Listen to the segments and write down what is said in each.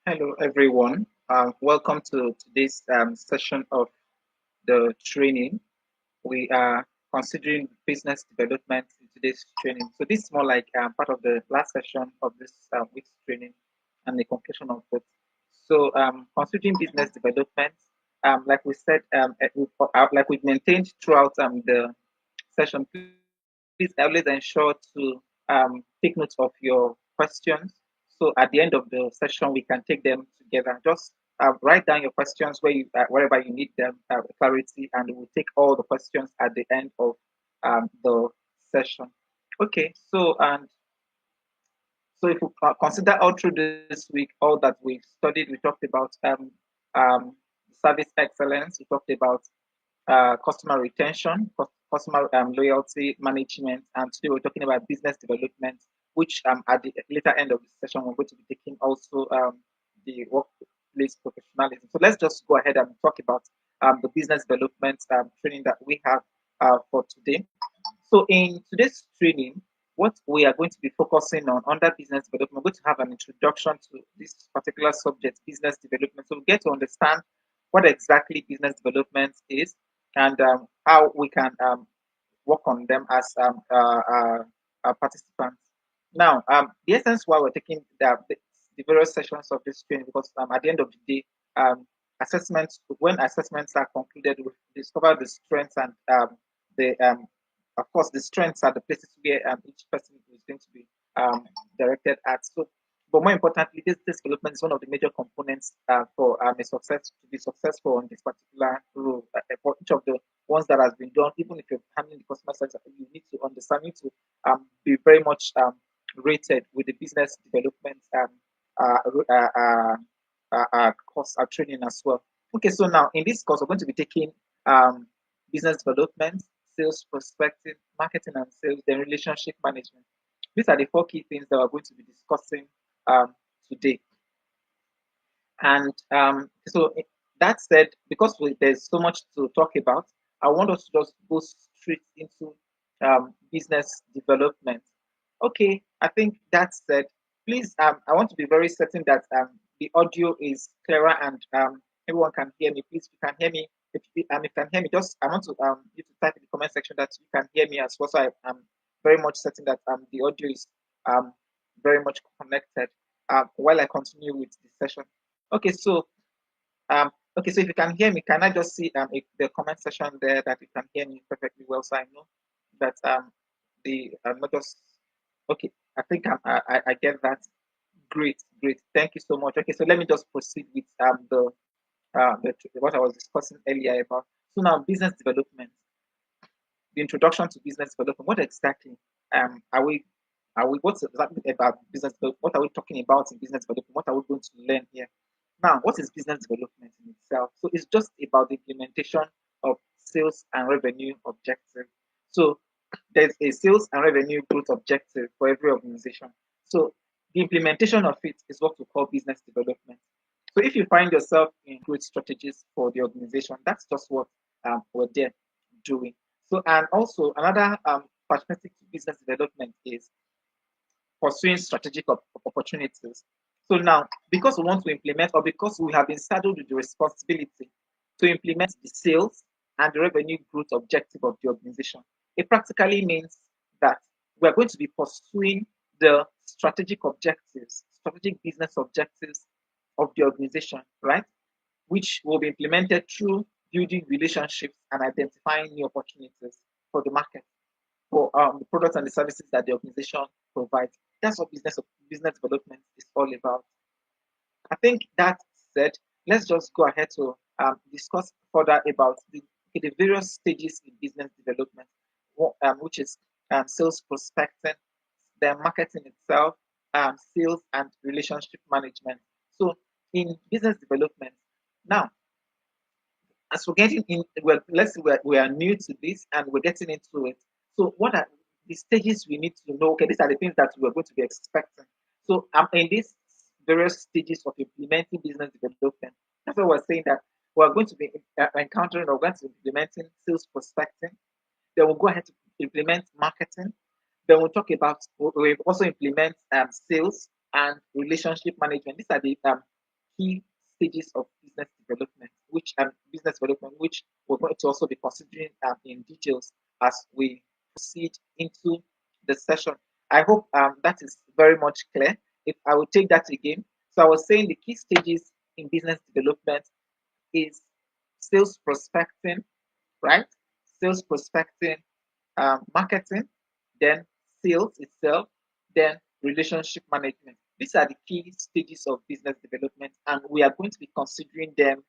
Hello, everyone. Welcome to today's session of the training. We are considering business development in today's training. So this is more like part of the last session of this week's training and the conclusion of it. So considering business development, like we said, like we've maintained throughout the session, please always ensure to take note of your questions. So at the end of the session, we can take them together. Just write down your questions wherever you need them clarity, and we'll take all the questions at the end of the session. Okay, so if we consider all through this week, all that we studied, we talked about service excellence, we talked about customer retention, customer loyalty management, and today we're talking about business development, which at the later end of the session, we're going to be taking also the workplace professionalism. So let's just go ahead and talk about the business development training that we have for today. So in today's training, what we are going to be focusing on under business development, we're going to have an introduction to this particular subject, business development. So we get to understand what exactly business development is and how we can work on them as participants. Now, the essence why we're taking the various sessions of this training because at the end of the day, assessments when assessments are concluded, we discover the strengths and the of course the strengths are the places where each person is going to be um, directed at. So, but more importantly, this development is one of the major components for a success to be successful in this particular role. For each of the ones that has been done, even if you're handling the customer side, you need to understand, you need to be very much rated with the business development uh, uh, uh, course training as well. Okay, so now in this course, we're going to be taking um, business development, sales prospecting, marketing and sales, then relationship management. These are the four key things that we're going to be discussing today. And that said, because there's so much to talk about, I want us to just go straight into business development. Okay, I think that said, please, I want to be very certain that the audio is clearer and everyone can hear me. Please, if you can hear me, if you can hear me, just I want to you to type in the comment section that you can hear me as well. So I'm very much certain that the audio is um, very much connected while I continue with the session. Okay, so um, okay, so if you can hear me, can I just see if the comment section there that you can hear me perfectly well, so I know that the not just okay. I think I get that. Great, great. Thank you so much. Okay, so let me just proceed with the what I was discussing earlier about. So now business development, the introduction to business development. What exactly are we what's exactly about business development? What are we talking about in business development? What are we going to learn here? Now, what is business development in itself? So it's just about the implementation of sales and revenue objective. So there's a sales and revenue growth objective for every organization. So the implementation of it is what we call business development. So if you find yourself in growth strategies for the organization, that's just what we're there doing. So and also another perspective to business development is pursuing strategic opportunities. So now, because we want to implement, or because we have been saddled with the responsibility to implement the sales and the revenue growth objective of the organization, it practically means that we are going to be pursuing the strategic objectives, strategic business objectives of the organization, right? Which will be implemented through building relationships and identifying new opportunities for the market for the products and the services that the organization provides. That's what business development is all about. I think that said, let's just go ahead to discuss further about the various stages in business development, which is sales prospecting, the marketing itself, sales and relationship management. So in business development, now as we're getting in, well, let's say we are new to this and we're getting into it. So, what are the stages we need to know? Okay, these are the things that we're going to be expecting. So, in these various stages of implementing business development, that's why we're saying that we're going to be encountering or going to be implementing sales prospecting. Then we'll go ahead to implement marketing. Then we'll talk about, we'll also implement sales and relationship management. These are the key stages of business development, which we're going to also be considering in details as we proceed into the session. I hope that is very much clear. If I will take that again, so I was saying the key stages in business development is sales prospecting, right? Sales prospecting, marketing, then sales itself, then relationship management. These are the key stages of business development, and we are going to be considering them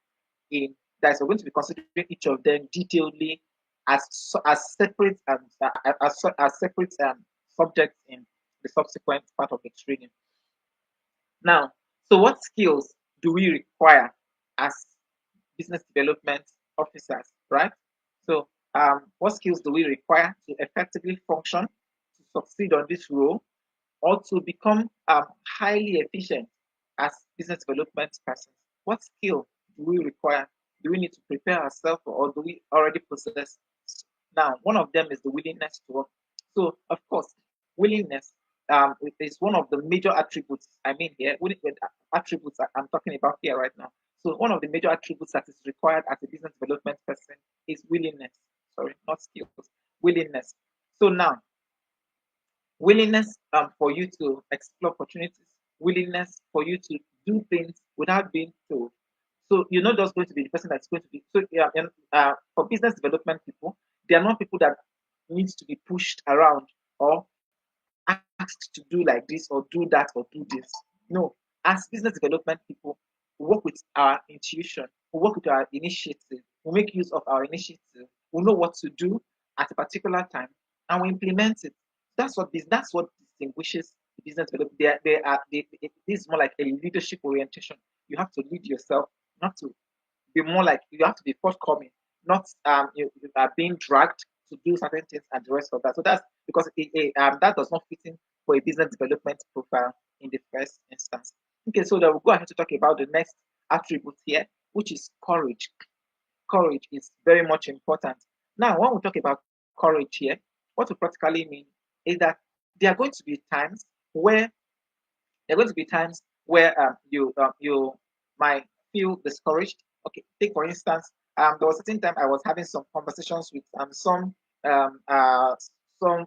in that. We're going to be considering each of them detailedly as separate and as separate subjects in the subsequent part of the training. Now, so what skills do we require as business development officers, right? So, what skills do we require to effectively function, to succeed on this role, or to become highly efficient as business development persons? What skill do we require? Do we need to prepare ourselves, or do we already possess? Now, one of them is the willingness to work. So, of course, willingness is one of the major attributes. I mean, here, attributes I'm talking about here right now. So, one of the major attributes that is required as a business development person is willingness. Sorry, not skills, willingness. So, now, willingness for you to explore opportunities, willingness for you to do things without being told. So you're not just going to be the person that's going to be. So yeah, and for business development people, they are not people that needs to be pushed around or asked to do like this or do that or do this. No, as business development people, we work with our intuition, we work with our initiative, we make use of our initiative, we know what to do at a particular time, and we implement it. That's what distinguishes the business development. It is more like a leadership orientation. You have to lead yourself, not to be more like you have to be forthcoming, not you are being dragged to do certain things and the rest of that. So that's because that does not fit in for a business development profile in the first instance. Okay, so then we'll go ahead to talk about the next attribute here, which is courage. Courage is very much important. Now, when we talk about courage here, what we practically mean is that there are going to be times where you might feel discouraged. Okay, take for instance, there was a certain time I was having some conversations with um, uh, some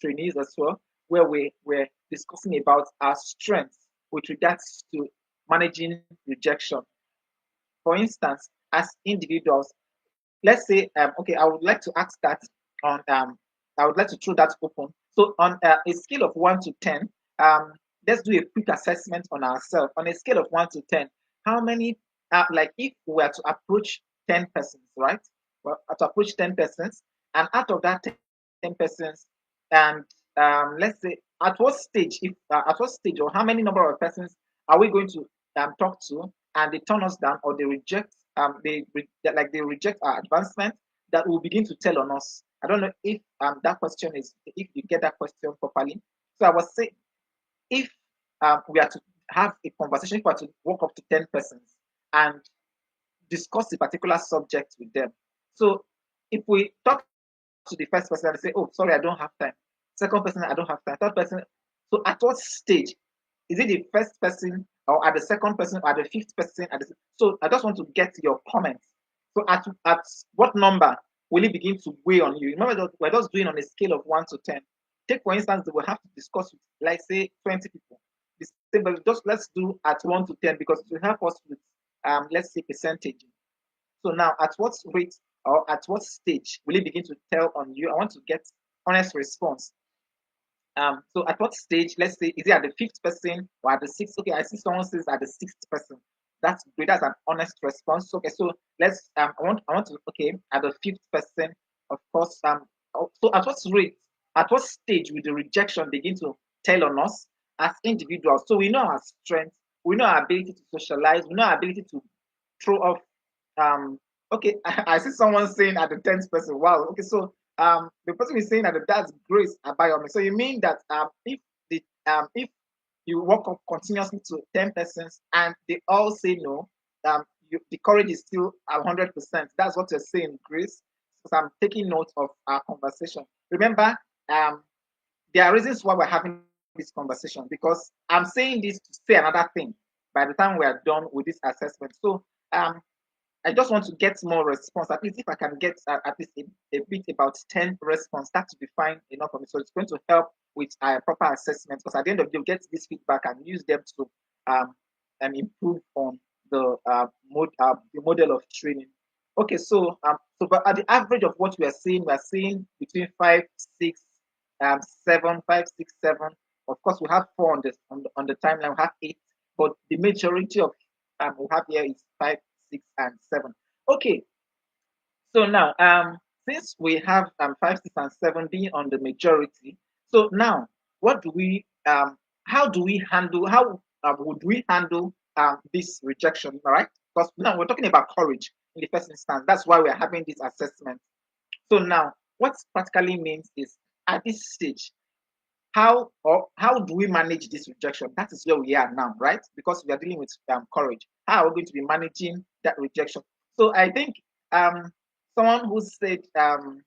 trainees as well, where we were discussing about our strengths with regards to managing rejection. For instance, as individuals, let's say, okay, I would like to ask that on, I would like to throw that open. So on a scale of 1 to 10, let's do a quick assessment on ourselves. On a scale of 1 to 10, how many, like if we were to approach 10 persons, right? Well, to approach 10 persons, and out of that 10 persons, and let's say at what stage or how many number of persons are we going to talk to, and they turn us down or they reject they reject our advancement, that will begin to tell on us. I don't know if you get that question properly. So I was saying, if we are to have a conversation, if we are to walk up to 10 persons and discuss a particular subject with them. So if we talk to the first person and say, "Oh, sorry, I don't have time." Second person, I don't have time. Third person. So at what stage? Is it the first person or at the second person or at the fifth person? So I just want to get your comments. So at what number will it begin to weigh on you? Remember that we're just doing on a scale of 1 to 10. Take for instance, that we'll have to discuss with, like, say 20 people. The same, but just let's do at 1 to 10 because it will help us with let's say percentage. So now, at what rate or at what stage will it begin to tell on you? I want to get honest response. So at what stage, let's say, is it at the fifth person or at the sixth? Okay, I see someone says at the sixth person. That's great. That's an honest response. Okay, so let's I want to okay at the fifth person, of course. So at what stage will the rejection begin to tell on us as individuals? So we know our strengths, we know our ability to socialize, we know our ability to throw off okay, I see someone saying at the 10th person. Wow. Okay, so the person is saying that that's Grace Abayomi. So you mean that if you walk up continuously to 10 persons and they all say no, the courage is still 100%. That's what you're saying, Grace. So I'm taking note of our conversation. Remember, there are reasons why we're having this conversation because I'm saying this to say another thing. by the time we are done with this assessment. So I just want to get more response. At least if I can get at least a bit about 10 response, that would be fine enough for me. So it's going to help with proper assessment, because at the end of the day, you get this feedback and use them to improve on the model of training. Okay, so but at the average of what we are seeing between 5, 6, 7, 5, 6, 7. Of course, we have 4 on the timeline. We have 8, but the majority of we have here is 5, 6, and 7. Okay, so now since we have 5, 6, and 7 being on the majority, so now what do we how do we handle how would we handle this rejection? All right, because now we're talking about courage in the first instance. That's why we're having this assessment. So now what practically means is, at this stage, how do we manage this rejection? That is where we are now, right? Because we are dealing with courage. How are we going to be managing that rejection? So I think someone who said the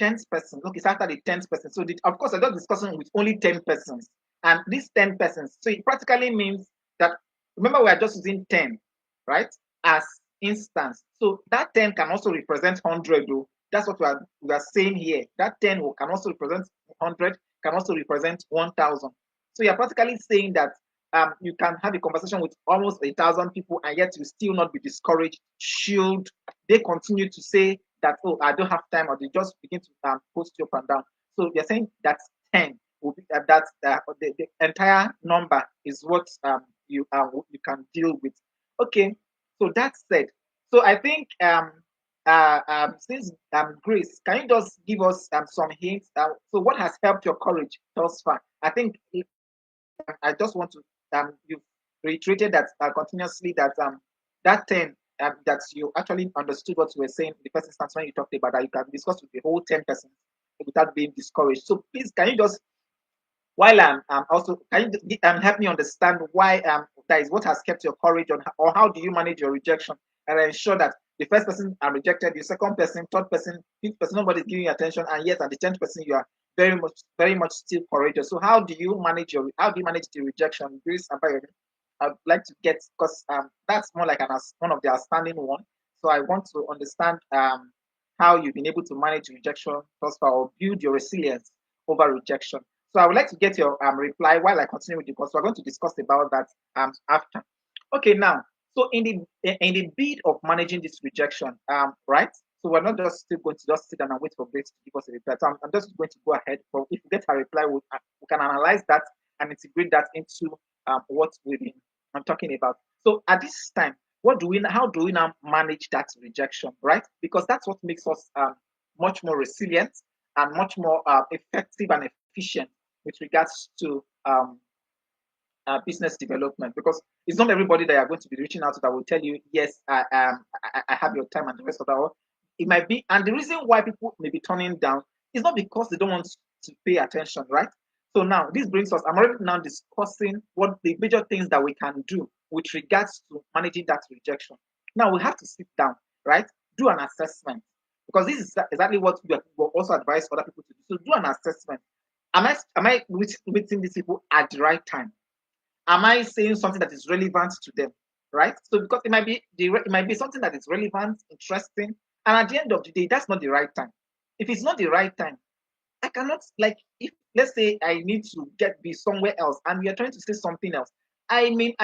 10th person. Okay, it's after the 10th person. So of course I just discussing with only 10 persons, and these 10 persons. So it practically means that, remember, we are just using 10, right, as instance. So that 10 can also represent 100. Though. That's what we are saying here. That 10 can also represent 100, can also represent 1,000. So you're practically saying that you can have a conversation with almost 1,000 people, and yet you still not be discouraged. Should they continue to say that, oh, I don't have time, or they just begin to post you up and down? So they're saying that 10 will be the entire number is what you can deal with. Okay, so that said, so I think since Grace, can you just give us some hints? So what has helped your courage thus far? I think I just want to you reiterated that continuously that that 10 that you actually understood what you were saying in the first instance when you talked about that you can discuss with the whole 10% without being discouraged. So please, can you just, while I'm also, can you help me understand why that is what has kept your courage on, or how do you manage your rejection and ensure that the first person are rejected, the second person, third person, fifth person, nobody's giving you attention, and yet at the 10th person you are very much still courageous. So how do you manage the rejection? Grace Abayomi, I'd like to get, because that's more like one of the outstanding one. So I want to understand how you've been able to manage rejection thus far, or build your resilience over rejection. So I would like to get your reply while I continue with you, because we're going to discuss about that after. Okay, now, so in the bid of managing this rejection, right? So we're not just still going to just sit down and wait for Grace to give us a reply. So I'm just going to go ahead. But if we get a reply, we can analyze that and integrate that into what I'm talking about. So at this time, how do we now manage that rejection, right? Because that's what makes us much more resilient and much more effective and efficient with regards to business development, because it's not everybody that you're going to be reaching out to that will tell you, yes, I have your time and the rest of that. It might be, and the reason why people may be turning down is not because they don't want to pay attention, right? So now this brings us, I'm already now discussing what the major things that we can do with regards to managing that rejection. Now we have to sit down, right? Do an assessment, because this is exactly what we will also advise other people to do. So do an assessment. Am I meeting these people at the right time? Am I saying something that is relevant to them? Right? So because it might be something that is relevant, interesting, and at the end of the day, that's not the right time. If it's not the right time, I cannot, like, if let's say I need to be somewhere else and we are trying to say something else. I may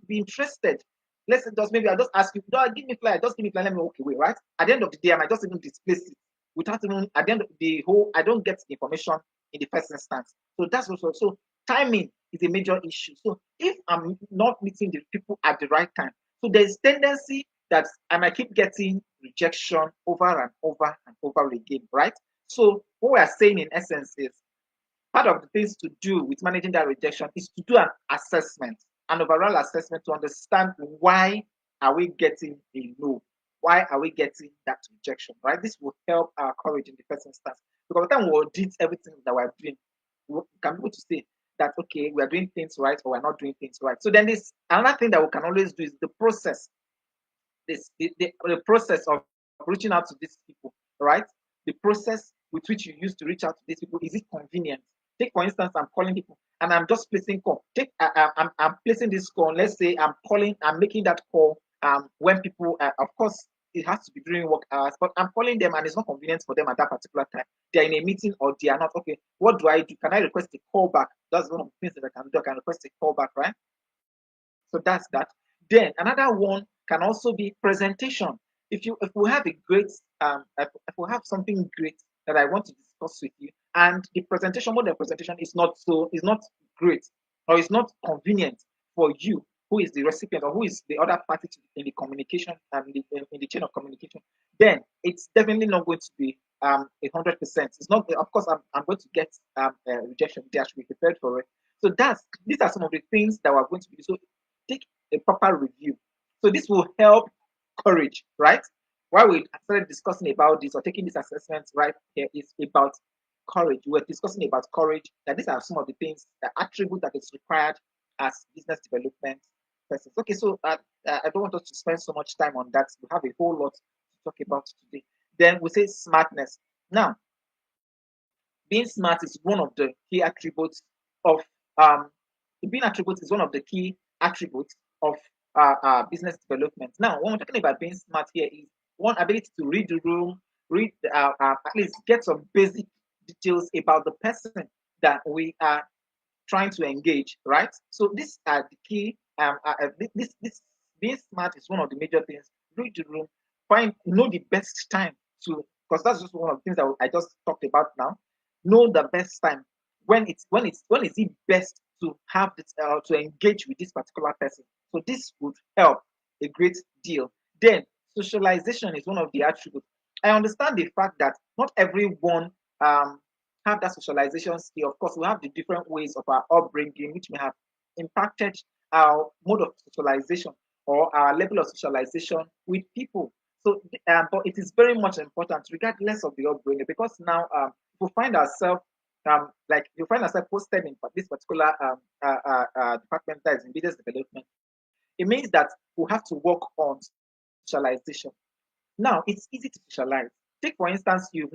be interested. Let's say just maybe I'll just ask you, give me flyer, just give me flyer, let me walk away, right? At the end of the day, I might just even displace it without even, at the end of the whole, I don't get the information in the first instance. So that's also, so timing is a major issue. So if I'm not meeting the people at the right time, so there's tendency that I might keep getting rejection over and over and over again, right? So what we are saying in essence is, part of the things to do with managing that rejection is to do an assessment, an overall assessment, to understand why are we getting a no, why are we getting that rejection, right? This will help our courage in the first instance, because by the time we audit everything that we're doing, we can be able to say that, okay, we're doing things right or we're not doing things right. So then this another thing that we can always do is the process, the process of reaching out to these people, right? The process with which you used to reach out to these people, is it convenient? Take for instance, I'm calling people and I'm just placing call. I'm placing this call. Let's say I'm making that call when people, of course, it has to be during work hours, but I'm calling them and it's not convenient for them at that particular time. They're in a meeting or they are not. Okay, what do I do? Can I request a call back? That's one of the things that I can do. I can request a call back, right? So that's that. Then another one can also be presentation. If we have a great if we have something great that I want to discuss with you, and the presentation, what the presentation is not great or is not convenient for you, who is the recipient or who is the other party in the communication and in the chain of communication, then it's definitely not going to be 100%. It's not. Of course, I'm going to get rejection. They should be prepared for it. So these are some of the things that we're going to be. So take a proper review. So this will help courage, right? Why we started discussing about this or taking this assessment right here is about courage. We're discussing about courage, that these are some of the things, the attribute that is required as business development persons. Okay, so I don't want us to spend so much time on that. We have a whole lot to talk about today. Then we say smartness. Now, being smart is one of the key attributes of um, being attributes is one of the key attributes of business development. Now, when we're talking about being smart here is one ability to read the room, read at least get some basic details about the person that we are trying to engage, right? So these are the key. This being smart is one of the major things. Read the room, find know the best time to, because that's just one of the things that I just talked about now. Know the best time when is it best to have this to engage with this particular person. So this would help a great deal. Then socialization is one of the attributes. I understand the fact that not everyone um, have that socialization skill. Of course, we have the different ways of our upbringing, which may have impacted our mode of socialization or our level of socialization with people. So, but it is very much important, regardless of the upbringing, because now we find ourselves like you find ourselves posted in this particular department that is in business development. It means that we have to work on socialization. Now, it's easy to socialize. Take for instance, you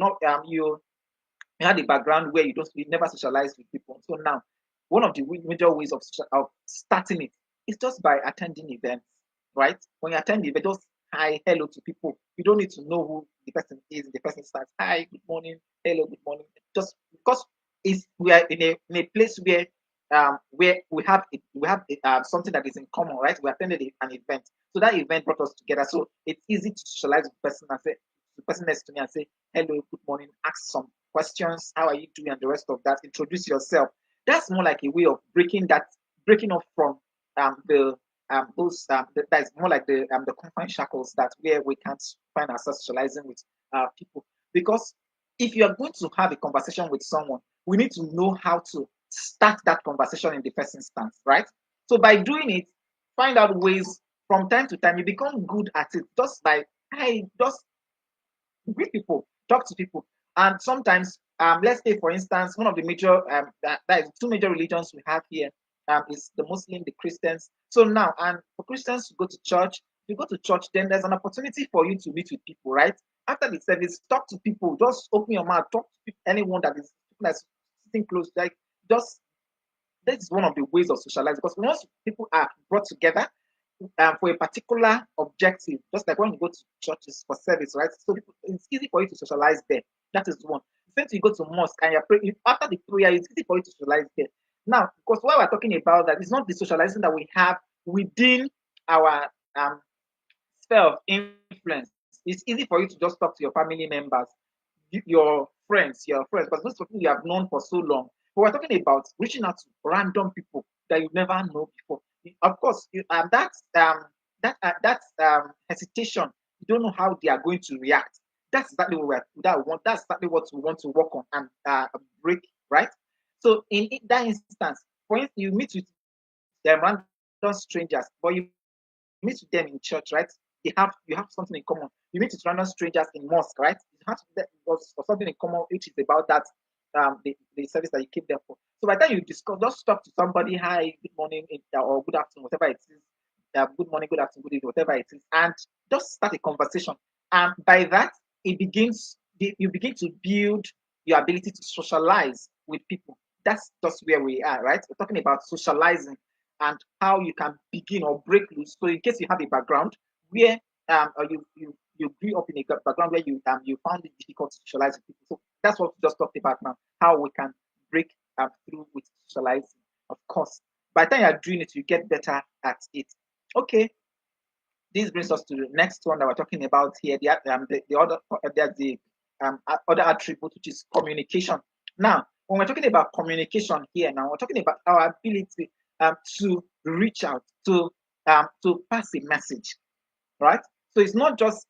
had a background where you never socialize with people. So now, one of the major ways of starting it is just by attending events, right? When you attend the event, just hi, hello to people. You don't need to know who the person is. The person starts, hi, good morning, hello, good morning. Just because we are in a place where we have something that is in common, right? We attended an event, so that event brought us together. So it's easy to socialize with the person and say the person next to me and say hello, good morning, ask some questions, how are you doing, and the rest of that. Introduce yourself. That's more like a way of breaking off from the those that is more like the confined shackles that where we can't find ourselves socializing with people. Because if you are going to have a conversation with someone, we need to know how to start that conversation in the first instance, right? So by doing it, find out ways from time to time. You become good at it just by I just greet people, talk to people. And sometimes, let's say, for instance, one of the major, that is two major religions we have here is the Muslim, the Christians. So now, and for Christians to go to church, if you go to church, then there's an opportunity for you to meet with people, right? After the service, talk to people, just open your mouth, talk to anyone that's sitting close, like just this is one of the ways of socializing because once people are brought together for a particular objective, just like when you go to churches for service, right? So it's easy for you to socialize there. That is one. Since you go to mosque and you're praying, after the prayer, it's easy for you to socialize there. Now, because what we're talking about that is not the socializing that we have within our sphere of influence. It's easy for you to just talk to your family members, your friends, but those people you have known for so long. But we're talking about reaching out to random people that you never know before. Of course, hesitation. You don't know how they are going to react. That's exactly what That's exactly what we want to work on and break. Right. So in that instance, for instance, you meet with them random strangers, but you meet with them in church, right? You have something in common. You meet with random strangers in mosque, right? You have something in common, which is about that the service that you keep there for. So by the time you discuss, just talk to somebody, hi, good morning, or good afternoon, whatever it is. Good morning, good afternoon, good evening, whatever it is, and just start a conversation. And by that, you begin to build your ability to socialize with people. that's just where we are, right? We're talking about socializing and how you can begin or break loose. So in case you have a background where or you grew up in a background where you found it difficult to socialize with people. So that's what we just talked about now, how we can break through with socializing. Of course, by the time you're doing it, you get better at it. Okay, this brings us to the next one that we're talking about here. The other there's the other attribute, which is communication. Now, when we're talking about communication here, now we're talking about our ability to reach out to pass a message, right? So it's not just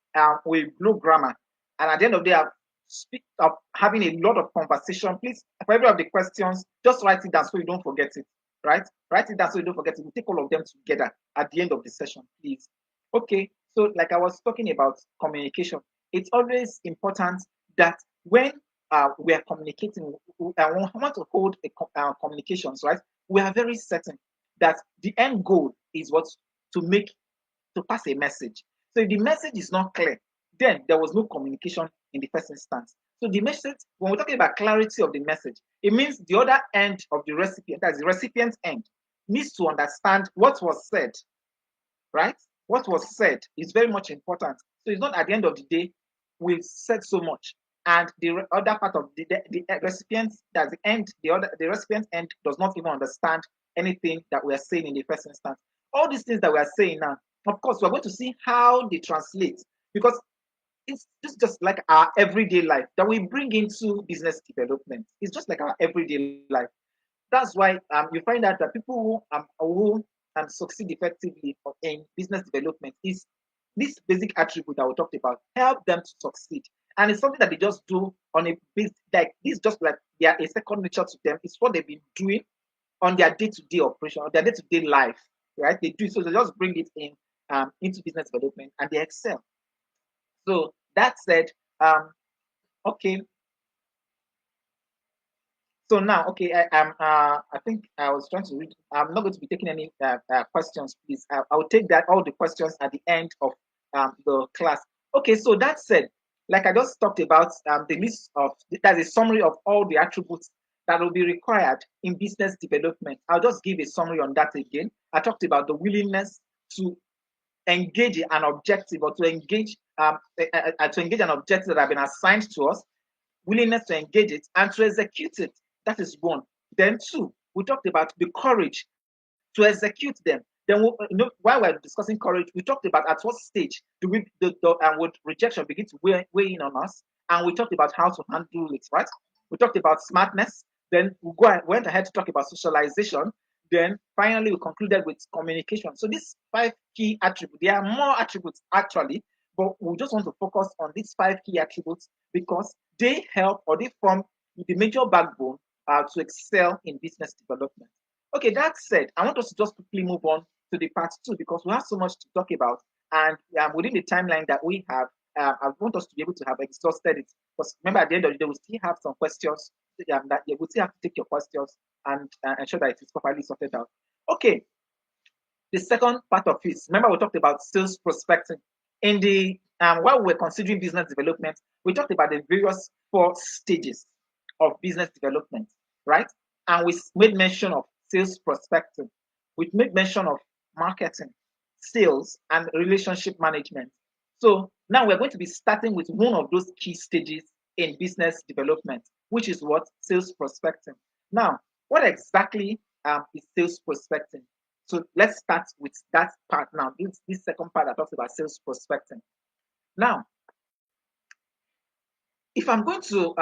we blow grammar, and at the end of the day, speak up having a lot of conversation. Please, for every of the questions, just write it down so you don't forget it, right? Write it down so you don't forget it. We'll take all of them together at the end of the session, please. Okay, so like I was talking about communication, it's always important that when we are communicating, we want to hold communications, right? We are very certain that the end goal is what to make to pass a message. So if the message is not clear, then there was no communication in the first instance. So the message, when we're talking about clarity of the message, it means the other end of the recipient, that's the recipient's end, needs to understand what was said, right? What was said is very much important. So it's not at the end of the day, we've said so much. And the other part of the recipient, that's the recipient's end does not even understand anything that we are saying in the first instance. All these things that we are saying now, of course, we're going to see how they translate because it's just like our everyday life that we bring into business development. It's just like our everyday life. That's why you find out that people who succeed effectively in business development is this basic attribute that we talked about help them to succeed. And it's something that they just do on a base like this, just like they are a second nature to them. It's what they've been doing on their day-to-day operation, on their day-to-day life, right? They do so they just bring it in into business development and they excel. So that said, okay, so now, okay, I think I was trying to read. I'm not going to be taking any questions, please. I will take that all the questions at the end of the class. Okay, so that said, like I just talked about, the list of that's a summary of all the attributes that will be required in business development. I'll just give a summary on that again. I talked about the willingness to engage an objective or to engage an objective that have been assigned to us, willingness to engage it and to execute it. That is one. Then two, we talked about the courage to execute them. Then, while we're discussing courage, we talked about at what stage do would rejection begin to weigh in on us, and we talked about how to handle it. Right? We talked about smartness. Then went ahead to talk about socialization. Then finally, we concluded with communication. So these five key attributes. There are more attributes actually, but we just want to focus on these five key attributes because they help or they form the major backbone to excel in business development. Okay, that said, I want us to just quickly move on to the part two because we have so much to talk about. And within the timeline that we have, I want us to be able to have exhausted it. Because remember, at the end of the day, we still have some questions that we still have to take your questions and ensure that it is properly sorted out. Okay, the second part of it, remember we talked about sales prospecting. In the while we're considering business development, we talked about the various four stages of business development, right? And we made mention of sales prospecting. We made mention of marketing, sales, and relationship management. So now we're going to be starting with one of those key stages in business development, which is what sales prospecting. Now, what exactly is sales prospecting? So let's start with that part now. This second part that talks about sales prospecting. Now, if I'm going to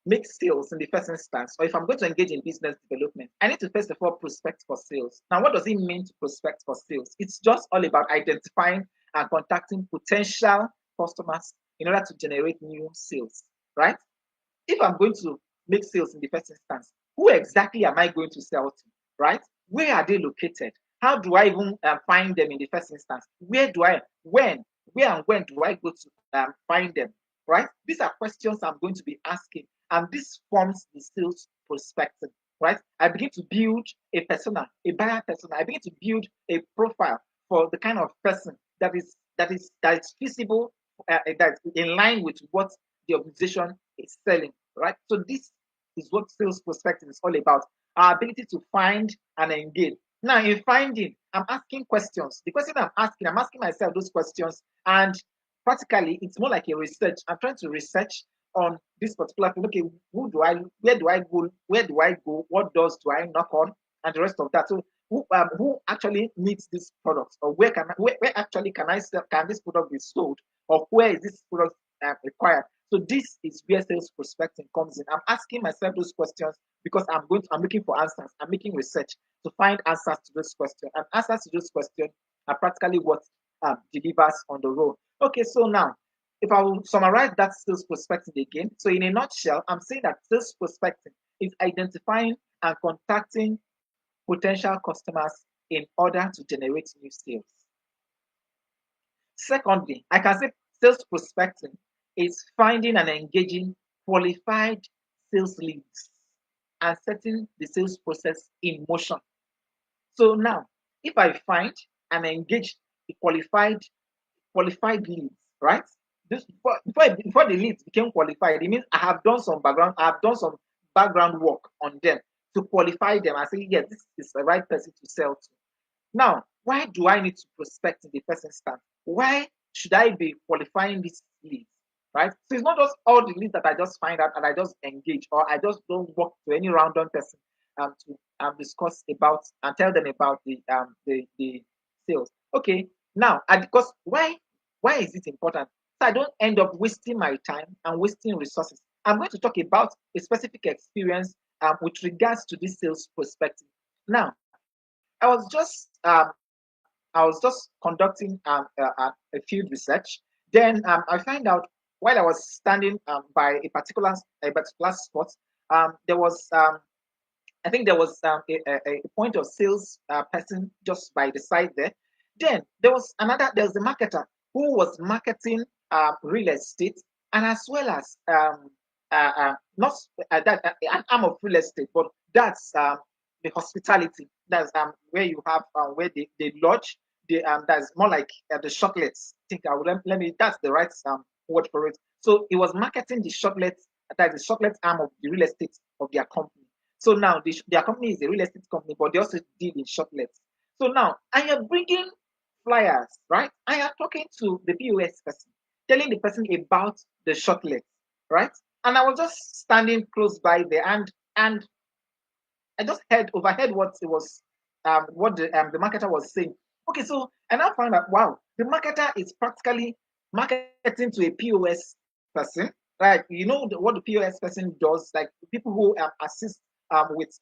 make sales in the first instance, or if I'm going to engage in business development, I need to first of all prospect for sales. Now, what does it mean to prospect for sales? It's just all about identifying and contacting potential customers in order to generate new sales, right? If I'm going to make sales in the first instance, who exactly am I going to sell to, right? Where are they located? How do I even find them in the first instance? Where and when do I go to find them, right? These are questions I'm going to be asking, and this forms the sales prospecting, right? I begin to build a persona, a buyer persona. I begin to build a profile for the kind of person that is feasible, that's in line with what the organization is selling, right? So this is what sales prospecting is all about. Our ability to find and engage. Now, in finding, I'm asking questions. The question I'm asking myself those questions, and practically, it's more like a research. I'm trying to research on this particular thing. Okay, where do I go? Where do I go? What doors do I knock on? And the rest of that. So, who actually needs this product, or where actually can I sell? Can this product be sold, or where is this product required? So this is where sales prospecting comes in. I'm asking myself those questions because I'm looking for answers. I'm making research to find answers to those questions. And answers to those questions are practically what delivers on the road. Okay, so now if I will summarize that sales prospecting again, so in a nutshell, I'm saying that sales prospecting is identifying and contacting potential customers in order to generate new sales. Secondly, I can say sales prospecting is finding and engaging qualified sales leads and setting the sales process in motion. So now, if I find and engage the qualified leads, right? This before the leads became qualified, it means I have done some background work on them to qualify them. I say, yes, this is the right person to sell to. Now, why do I need to prospect in the first instance? Why should I be qualifying these leads? Right? So it's not just all the leads that I just find out and I just engage, or I just don't walk to any random person to discuss about and tell them about the sales. Okay, now because why is it important? So I don't end up wasting my time and wasting resources. I'm going to talk about a specific experience with regards to this sales perspective. Now, I was just conducting a field research. Then I find out while I was standing by a particular spot, there was I think there was a point of sales person just by the side there. Then there was a marketer who was marketing real estate, and as well as not that an arm of real estate, but that's the hospitality. That's where you have where they lodge. That's more like the chocolates. I think I will let me. That's the right word for it. So it was marketing the chocolates. That is the chocolate arm of the real estate of their company. So now their company is a real estate company, but they also deal in chocolates. So now I am bringing flyers, right? I am talking to the POS person, telling the person about the chocolates, right? And I was just standing close by there, and I just overheard what it was, what the marketer was saying. Okay, so and I found out, wow, the marketer is practically marketing to a POS person, right? You know what the POS person does, like people who assist with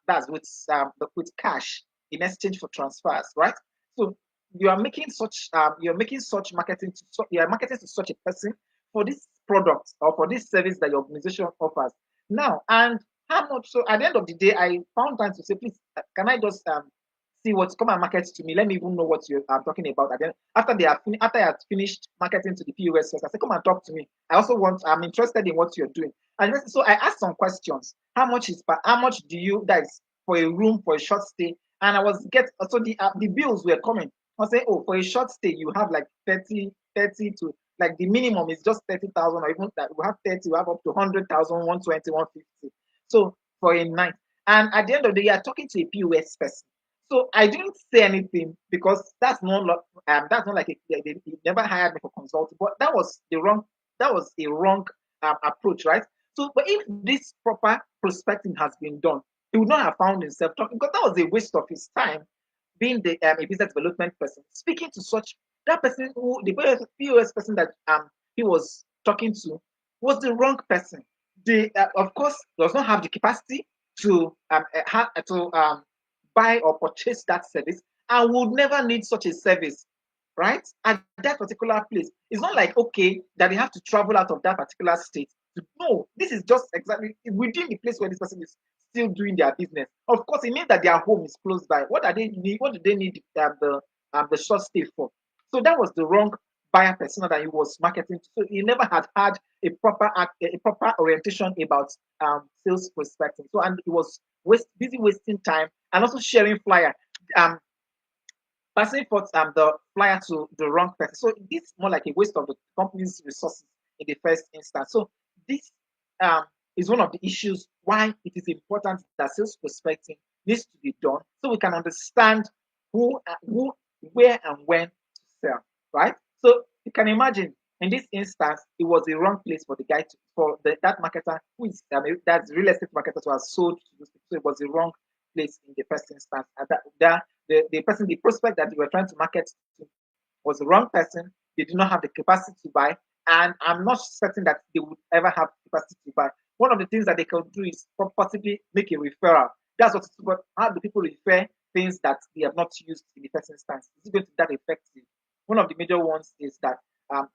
that's with cash in exchange for transfers, right? So you're making such marketing you are marketing to such a person for this product or for this service that your organization offers. Now, and how much? So at the end of the day, I found time to say, please, can I just see what's come and market to me? Let me even know what you are talking about. And then after I had finished marketing to the POS, I said, come and talk to me. I'm interested in what you're doing. And so I asked some questions. How much do you guys for a room for a short stay? And I was so the bills were coming. I was saying, oh, for a short stay, you have like 30 to like the minimum is just 30,000, or even that we have 30, we have up to 100,000, 120, 150. So for a night. And at the end of the day, you're talking to a POS person. So I didn't say anything because that's not like they never hired me for consulting, but that was a wrong approach, right? So, but if this proper prospecting has been done, he would not have found himself talking because that was a waste of his time being a business development person, speaking to such that person who the POS person that he was talking to was the wrong person. They of course does not have the capacity to buy or purchase that service and would never need such a service, right? At that particular place. It's not like okay that they have to travel out of that particular state. No, this is just exactly within the place where this person is still doing their business. Of course, it means that their home is close by. What are they need? What do they need the short stay for? So that was the wrong buyer persona that he was marketing to. So he never had a proper orientation about sales prospecting. So and he was busy wasting time and also sharing flyer. Um, Passing forth the flyer to the wrong person. So this is more like a waste of the company's resources in the first instance. So this is one of the issues why it is important that sales prospecting needs to be done so we can understand who, where, and when to sell, right? So you can imagine in this instance, it was the wrong place for the guy to, for that marketer who is that's real estate marketer to have sold to those people. So it was the wrong place in the first instance. And the person, the prospect that they were trying to market to was the wrong person. They did not have the capacity to buy, and I'm not certain that they would ever have capacity to buy. One of the things that they can do is possibly make a referral. That's what. But how do people refer things that they have not used in the first instance? Is it going to be that effective? One of the major ones is that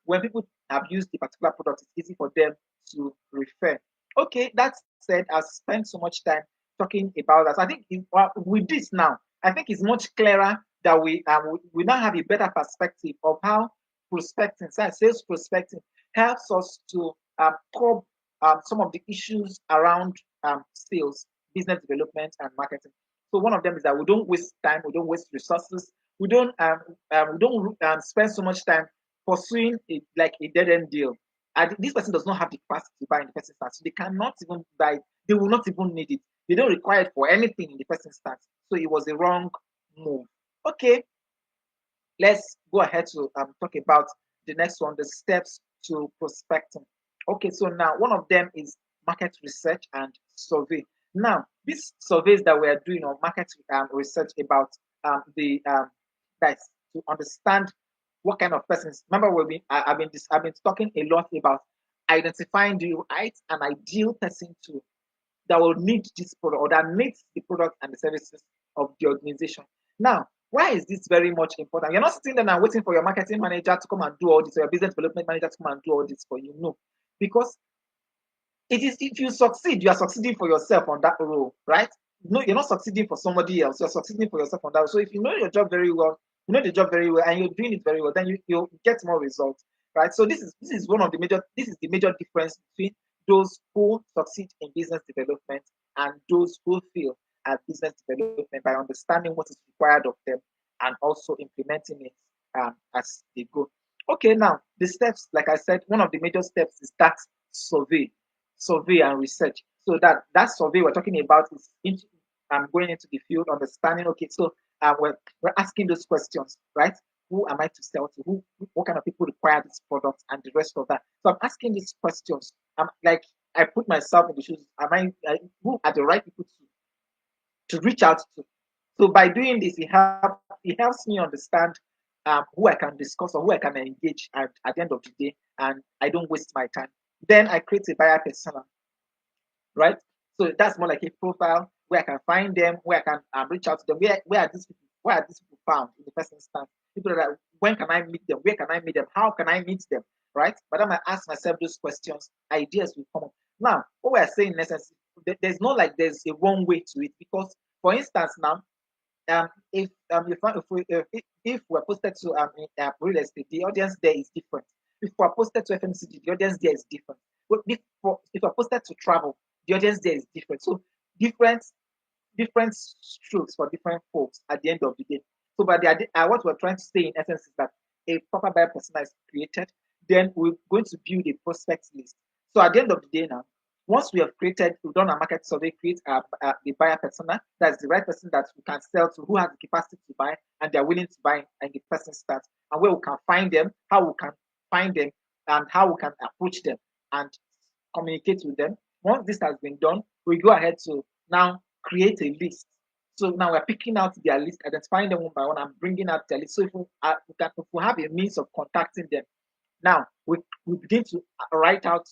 when people have used the particular product, it's easy for them to refer. Okay, that said, I've spent so much time talking about that. I think with this now, I think it's much clearer that we now have a better perspective of how prospecting, sales prospecting, helps us to curb some of the issues around sales, business development, and marketing. So one of them is that we don't waste time, we don't waste resources, we don't spend so much time pursuing like a dead end deal. And this person does not have the capacity to buy in the first instance, so they cannot even buy. They will not even need it. They don't require it for anything in the first instance. So it was a wrong move. Okay, let's go ahead to talk about the next one, the steps to prospecting. Okay, so now one of them is market research and survey. Now, these surveys that we are doing on market research about the guys to understand what kind of persons. Remember, I've been talking a lot about identifying the right and ideal person to that will need this product or that needs the product and the services of the organization. Now, why is this very much important? You're not sitting there and waiting for your marketing manager to come and do all this, or your business development manager to come and do all this for you. No, because it is if you succeed, you are succeeding for yourself on that role, right? No, you're not succeeding for somebody else. You're succeeding for yourself on that. So if you know your job very well, you know the job very well, and you're doing it very well, then you get more results, right? So this is one of the major. This is the major difference between those who succeed in business development and those who fail at business development by understanding what is required of them and also implementing it as they go. Okay, now the steps, like I said, one of the major steps is that survey and research. So that survey we're talking about is going into the field, understanding. Okay, so we're asking those questions, right? Who am I to sell to? What kind of people require this product, and the rest of that. So I'm asking these questions. I'm like I put myself in the shoes. Who are the right people to reach out to? So by doing this, it helps me understand who I can discuss or who I can engage at the end of the day, and I don't waste my time. Then I create a buyer persona, right? So that's more like a profile where I can find them, where I can reach out to them. Where are these people? Where are these people found in the first instance? People that when can I meet them? Where can I meet them? How can I meet them? Right? But then I ask myself those questions, ideas will come up. Now, what we are saying in essence, there's not like there's a wrong way to it because, for instance, now if we're posted to real estate, the audience there is different. If we're posted to FMCG, the audience there is different. But if we're posted to travel, the audience there is different. So different different strokes for different folks at the end of the day. So, but what we're trying to say in essence is that a proper buyer persona is created, then we're going to build a prospect list. So, at the end of the day, now, once we've done a market survey, create a buyer persona, that's the right person that we can sell to, who has the capacity to buy, and they're willing to buy, and the person starts, and where we can find them, how we can find them, and how we can approach them and communicate with them. Once this has been done, we go ahead to now create a list. So now we're picking out their list, identifying them one by one, and bringing out their list. So if we have a means of contacting them, now we begin to write out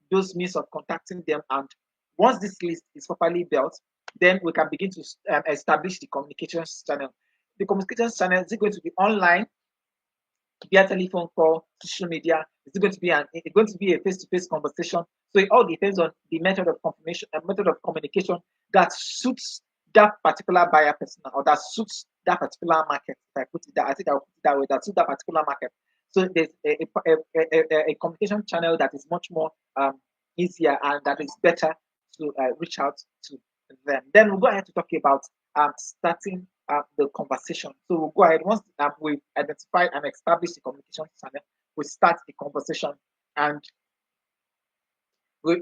those means of contacting them. And once this list is properly built, then we can begin to establish the communications channel. The communications channel is it going to be online, via telephone call, social media? Is it going to be a face-to-face conversation? So it all depends on the method of confirmation and method of communication that suits that particular buyer persona or that suits that particular market. If I put it that, I think I'll put it that way, that suits that particular market. So there's a communication channel that is much more easier and that is better to reach out to them. Then we'll go ahead to talk about starting the conversation. So we'll go ahead once we've identified and established the communication channel, we start the conversation. And we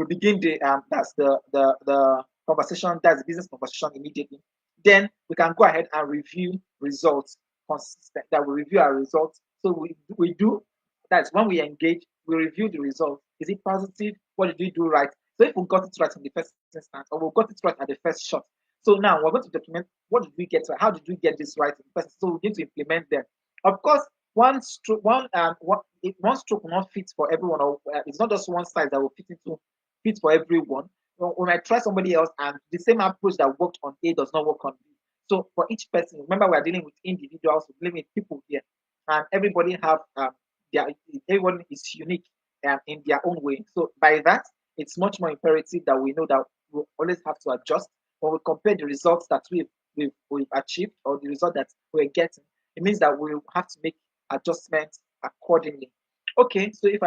begin the conversation. That's the business conversation immediately. Then we can go ahead and review results consistent. That we review our results. So we do that's when we engage. We review the results. Is it positive? What did we do right? So if we got it right in the first instance, or we got it right at the first shot, so now we're going to document what did we get right? How did we get this right in the first? So we need to implement them. Of course, one stroke will not fit for everyone, or it's not just one size that will fit for everyone. We might try somebody else, and the same approach that worked on A does not work on B. So for each person, remember we are dealing with individuals, we're dealing with people here, and their everyone is unique in their own way. So by that, it's much more imperative that we know that we always have to adjust when we compare the results that we've achieved or the result that we're getting. It means that we have to make adjustments accordingly. Okay, so if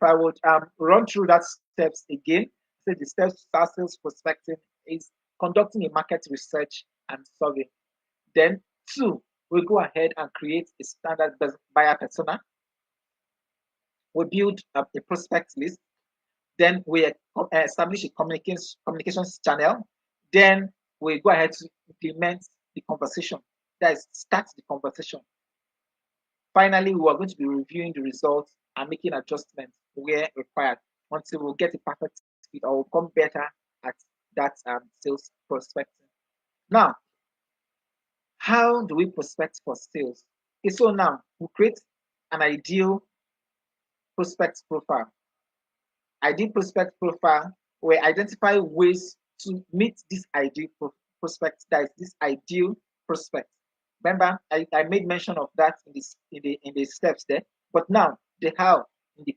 I would run through that steps again, say the steps to start sales prospecting is conducting a market research and survey. Then two, we go ahead and create a standard buyer persona. We build a prospect list. Then we establish a communications channel. Then we go ahead to implement the conversation. That is, start the conversation. Finally, we are going to be reviewing the results and making adjustments where required until we'll get a perfect fit or we'll become better at that sales prospecting. Now, how do we prospect for sales? Okay, so now we create an ideal prospect profile. Ideal prospect profile, we identify ways to meet this ideal prospect, that is this ideal prospect. Remember, I made mention of that in the steps there. But now the how in the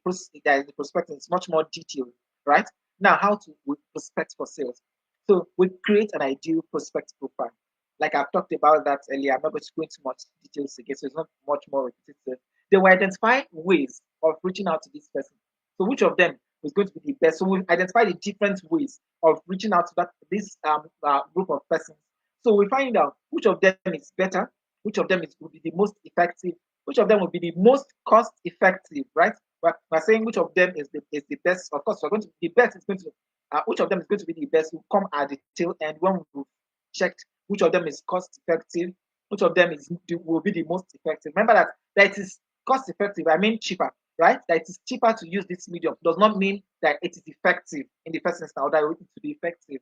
prospecting is much more detailed, right? Now, how to prospect for sales. So we create an ideal prospect profile. Like I've talked about that earlier, I'm not going to go into much details again, so it's not much more repetitive. They will identify ways of reaching out to this person. So which of them is going to be the best? So we've identified the different ways of reaching out to this group of persons. So we find out which of them is better, which of them will be the most effective, which of them will be the most cost effective, right? We're saying which of them is the best. Of course, we're going to the best is going to which of them is going to be the best will come at the tail end when we've checked which of them is cost effective, which of them will be the most effective. Remember that it is cost effective. I mean cheaper, right? That it is cheaper to use this medium does not mean that it is effective in the first instance or that it will be effective.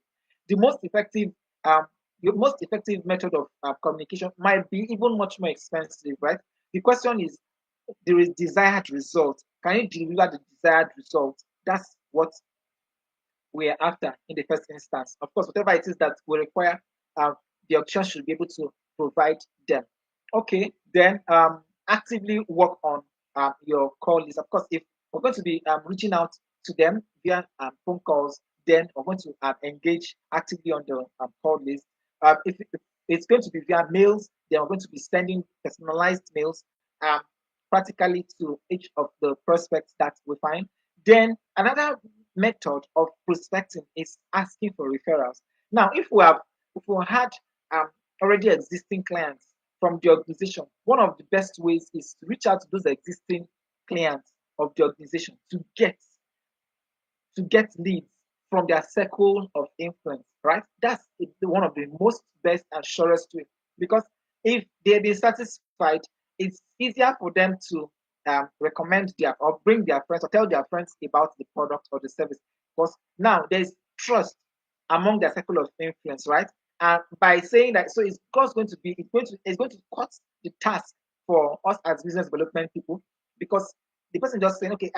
The most effective um, the most effective method of communication might be even much more expensive, right? The question is, there is desired result. Can you deliver the desired result? That's what we are after in the first instance. Of course, whatever it is that we require, the auction should be able to provide them. Okay, then actively work on your call list. Of course, if we're going to be reaching out to them via phone calls, then we're going to engage actively on the call list. If it's going to be via mails, then we're going to be sending personalized mails um, practically to each of the prospects that we find. Then another method of prospecting is asking for referrals. Now, if we had um, already existing clients from the organization, one of the best ways is to reach out to those existing clients of the organization to get leads from their circle of influence, right? That's one of the most best and surest way, because if they've been satisfied, it's easier for them to recommend their or bring their friends or tell their friends about the product or the service, because now there's trust among their circle of influence, right? And by saying that, so it's going to cut the task for us as business development people, because the person just saying, okay,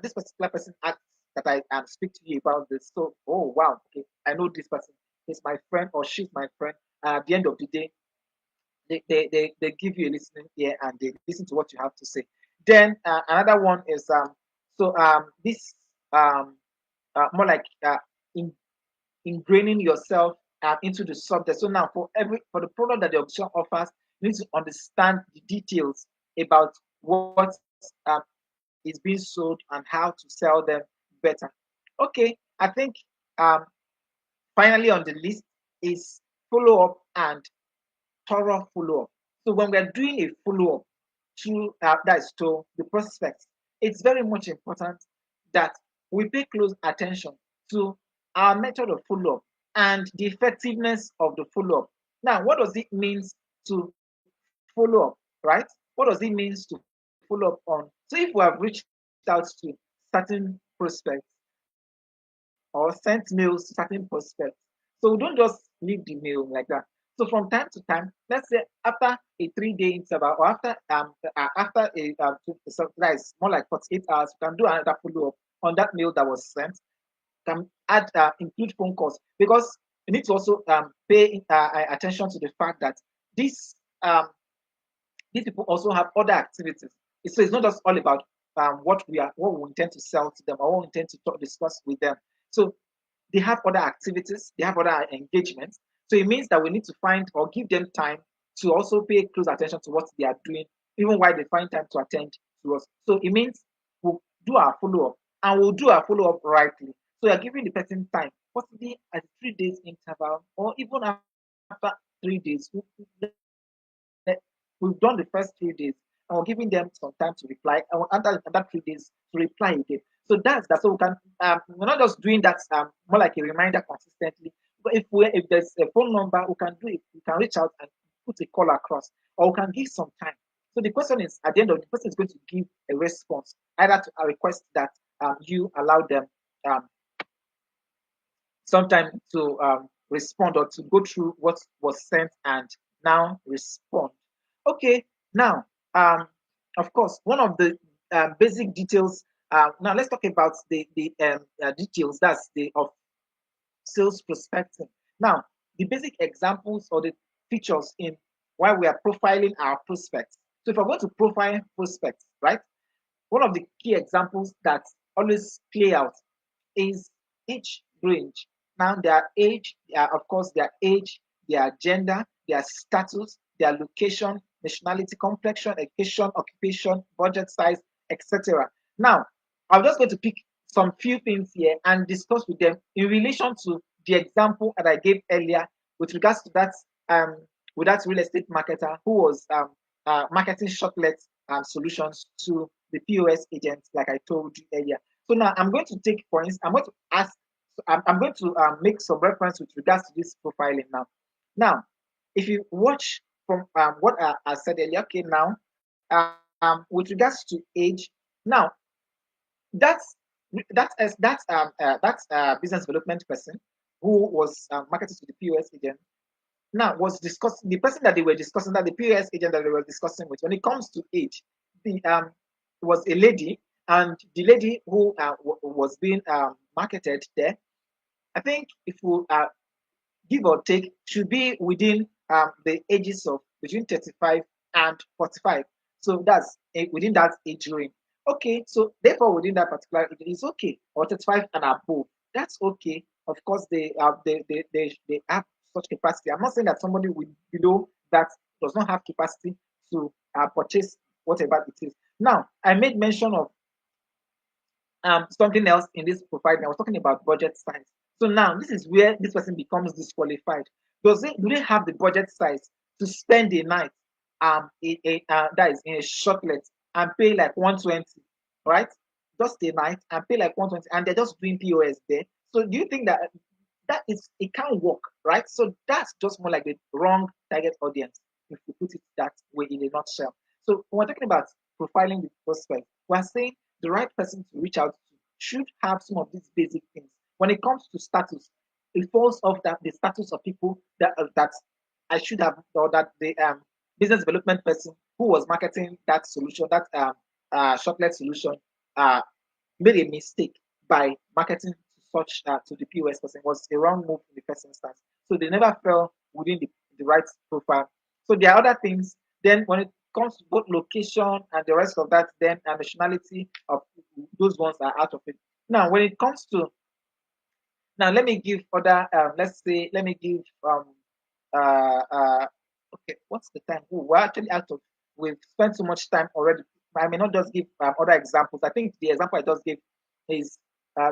this particular person asked that I speak to you about this. So, oh wow, okay, I know this person is my friend or she's my friend. At the end of the day, they give you a listening ear and they listen to what you have to say. Then another one is this more like in, ingraining yourself into the subject. So now for the product that the option offers, you need to understand the details about what um, is being sold and how to sell them better. Okay, I think um, finally on the list is follow up and thorough follow up. So when we're doing a follow up to that is to the prospects, it's very much important that we pay close attention to our method of follow-up and the effectiveness of the follow-up. Now, what does it mean to follow up, right? What does it mean to follow up on? So if we have reached out to certain prospects or sent mails to certain prospects, so we don't just leave the mail like that. So from time to time, let's say after a 3 day interval or after a so that is more like 48 hours, we can do another follow up on that mail that was sent. Can add include phone calls because you need to also pay attention to the fact that this these people also have other activities. So it's not just all about what we intend to sell to them or what we intend to discuss with them. So they have other activities, they have other engagements. So it means that we need to find or give them time to also pay close attention to what they are doing, even while they find time to attend to us. So it means we'll do our follow up and we'll do our follow up rightly. So you're giving the person time, possibly at 3 days interval or even after 3 days. We've done the first 3 days and we're giving them some time to reply. And another 3 days to reply again. So that's that. So we can we're not just doing that more like a reminder consistently. But if there's a phone number, we can do it. We can reach out and put a call across, or we can give some time. So the question is, at the end of the person is going to give a response either to a request that you allow them um, sometime to respond or to go through what was sent and now respond. Okay, now, of course, one of the basic details. Now, let's talk about the details. That's the of sales prospecting. Now, the basic examples or the features in why we are profiling our prospects. So, if I want to profile prospects, right, one of the key examples that always play out is age range. Now, their age, of course, their age, their gender, their status, their location, nationality, complexion, education, occupation, budget size, etc. Now, I'm just going to pick some few things here and discuss with them in relation to the example that I gave earlier with regards to that with that real estate marketer who was marketing shortlet solutions to the POS agents, like I told you earlier. So now I'm going to take points. I'm going to ask. I'm going to make some reference with regards to this profiling now. Now, if you watch from what I said earlier, okay, now with regards to age, now that's that business development person who was marketing to the POS agent now was discussing the person that they were discussing that the POS agent that they were discussing with when it comes to age, the was a lady and the lady who was being marketed there. I think if we give or take should be within the ages of between 35 and 45. So that's within that age range. Okay, so therefore within that particular age is okay, or 35 and above. That's okay. Of course, they have such capacity. I'm not saying that somebody with below that does not have capacity to purchase whatever it is. Now, I made mention of something else in this profile. I was talking about budget size. So now this is where this person becomes disqualified. Do they have the budget size to spend a night that is in a shortlet and pay like 120, right? Just a night and pay like 120 and they're just doing POS there. So do you think that it can't work, right? So that's just more like the wrong target audience if you put it that way in a nutshell. So when we're talking about profiling the prospect, we're saying the right person to reach out to should have some of these basic things. When it comes to status, it falls off that the status of people that I should have, or that the business development person who was marketing that solution, that shortlet solution, uh, made a mistake by marketing to such to the POS person. It was a wrong move in the first instance. So they never fell within the right profile. So there are other things. Then when it comes to both location and the rest of that, then nationality of those ones are out of it. Now, when it comes to now, let me give other. Let's say, let me give. Uh, uh, okay, what's the time? Oh, we're actually out of. We've spent so much time already. I may not just give other examples. I think the example I just gave is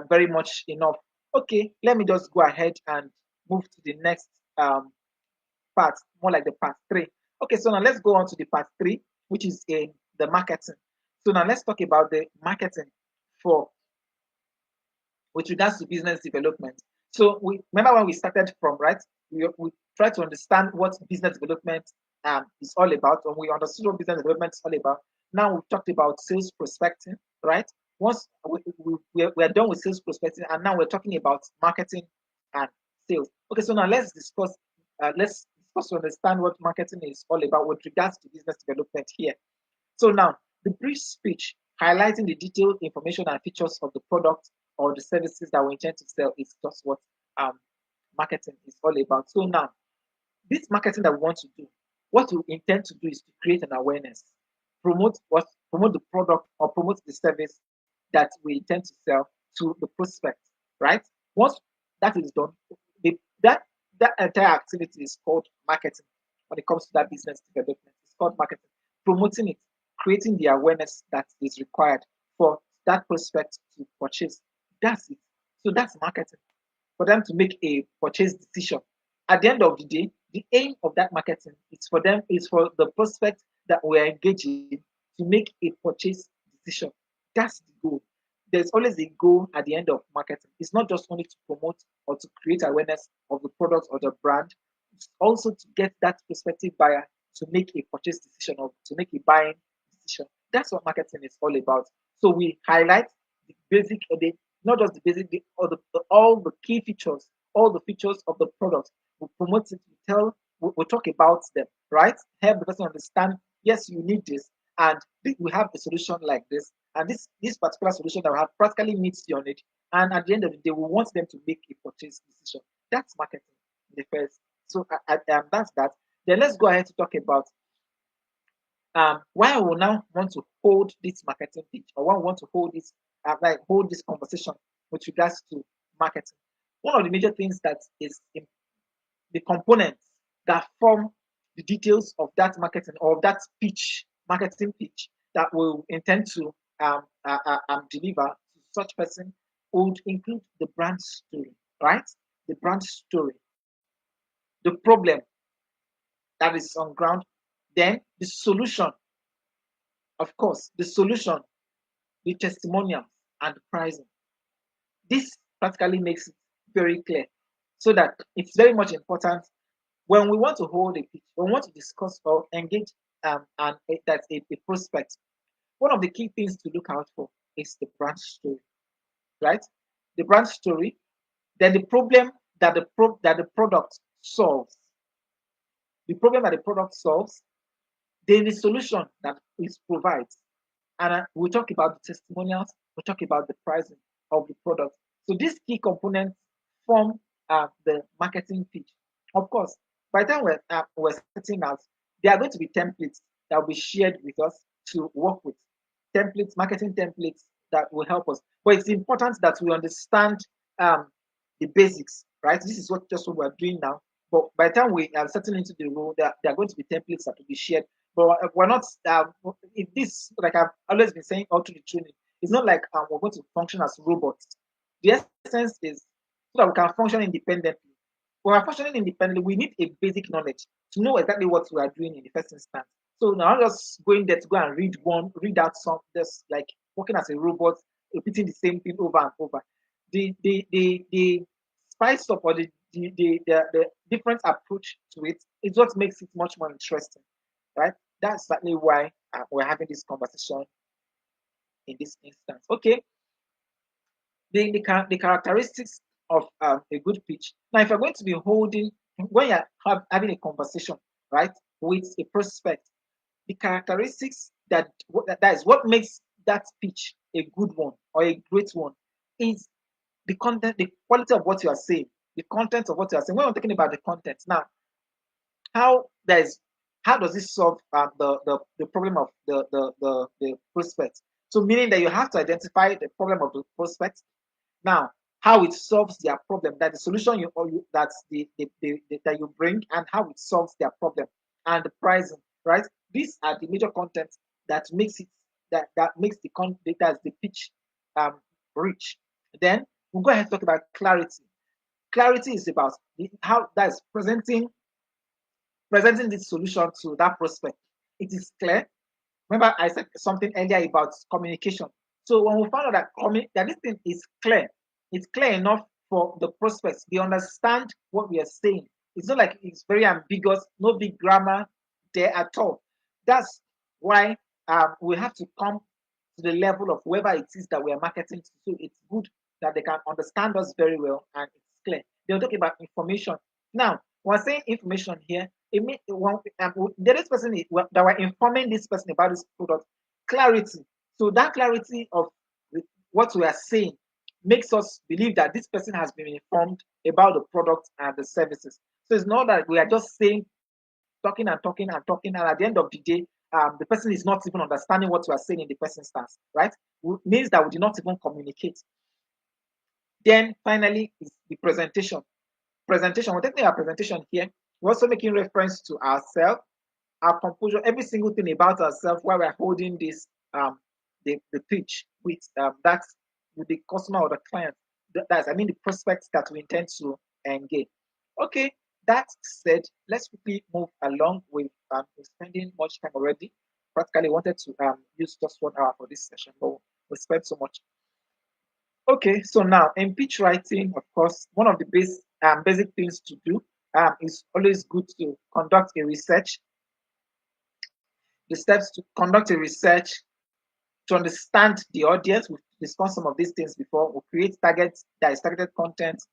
very much enough. Okay, let me just go ahead and move to the next part, more like the part three. Okay, so now let's go on to the part three, which is in the marketing. So now let's talk about the marketing for with regards to business development. So we remember when we started from, right? We try to understand what business development is all about, and we understood what business development is all about. Now we've talked about sales prospecting, right? Once we're done with sales prospecting, and now we're talking about marketing and sales. Okay, so now let's discuss to understand what marketing is all about with regards to business development here. So now, the brief speech highlighting the detailed information and features of the product or the services that we intend to sell is just what um, marketing is all about. So now, this marketing that we want to do, what we intend to do is to create an awareness, promote the product or promote the service that we intend to sell to the prospect, right? Once that is done, the, that that entire activity is called marketing. When it comes to that business development, it's called marketing. Promoting it, creating the awareness that is required for that prospect to purchase. That's it. So that's marketing for them to make a purchase decision. At the end of the day, the aim of that marketing is for the prospect that we're engaging to make a purchase decision. That's the goal. There's always a goal at the end of marketing. It's not just only to promote or to create awareness of the product or the brand. It's also to get that prospective buyer to make a purchase decision or to make a buying decision. That's what marketing is all about. So we highlight the basic, not just the basic, all the key features, all the features of the product. We promote it, we talk about them, right? Help the person understand, yes, you need this, and we have a solution like this, and this particular solution that we have practically meets your need. And at the end of the day, we want them to make a purchase decision. That's marketing in the first. So that's that. Then let's go ahead to talk about why I will now want to hold this marketing pitch, or why I want to hold this hold this conversation with regards to marketing. One of the major things that is in the components that form the details of that marketing or of that pitch, marketing pitch that will intend to deliver to such person would include the brand story, right? The brand story, the problem that is on ground, then the solution, of course, the solution, the testimonial, and the pricing. This practically makes it very clear so that it's very much important when we want to hold a pitch, when we want to discuss or engage that's a prospect. One of the key things to look out for is the brand story, right? The brand story, then the problem that that the product solves, the problem that the product solves, then the solution that it provides. And we'll talk about the testimonials, we'll talk about the pricing of the product. So these key components form the marketing pitch. Of course, by the time we're setting out, there are going to be templates that will be shared with us to work with. Templates, marketing templates that will help us. But it's important that we understand the basics, right? This is what we're doing now. But by the time we are setting into the role, there are going to be templates that will be shared. But we're not. If this, like I've always been saying all through the training, it's not like we're going to function as robots. The essence is so that we can function independently. When we're functioning independently, we need a basic knowledge to know exactly what we are doing in the first instance. So now I'm just going there to go and read out some, just like working as a robot, repeating the same thing over and over. The spice up or the different approach to it is what makes it much more interesting, right? That's certainly why we're having this conversation in this instance. Okay, the characteristics of a good pitch. Now, if you're going to be when you're having a conversation, right, with a prospect, the characteristics that is what makes that pitch a good one or a great one is the content, the quality of what you are saying, the content of what you are saying. When we're talking about the content now, how there's how does this solve the problem of the prospect? So meaning that you have to identify the problem of the prospect. Now, how it solves their problem, that the solution that's that you bring, and how it solves their problem, and the pricing, right? These are the major content that makes it that makes the content that's the pitch um rich. Then we'll go ahead and talk about clarity. Clarity is about how that's presenting this solution to that prospect. It is clear. Remember, I said something earlier about communication. So when we found out that that this thing is clear, It's clear enough for the prospects. They understand what we are saying. It's not like it's very ambiguous, no big grammar there at all. That's why we have to come to the level of whoever it is that we are marketing to. So it's good that they can understand us very well and it's clear. They'll talk about information. Now, when we're saying information here, it means this person that we're informing this person about this product, clarity. So that clarity of what we are saying makes us believe that this person has been informed about the product and the services. So it's not that we are just saying, talking and talking and talking, and at the end of the day, the person is not even understanding what we are saying in the person's stance, right? It means that we did not even communicate. Then finally is the presentation. We're taking our presentation here. We're also making reference to ourselves, our composure, every single thing about ourselves while we're holding this the pitch with that's with the customer or the client. That's I mean the prospects that we intend to engage. Okay, that said, let's quickly move along with we're spending much time already. Practically wanted to use just 1 hour for this session, but we spent so much. Okay, so now in pitch writing, of course, one of the basic things to do is always good to conduct a research. The steps to conduct a research to understand the audience. We've discussed some of these things before. We'll create targets, that is targeted content,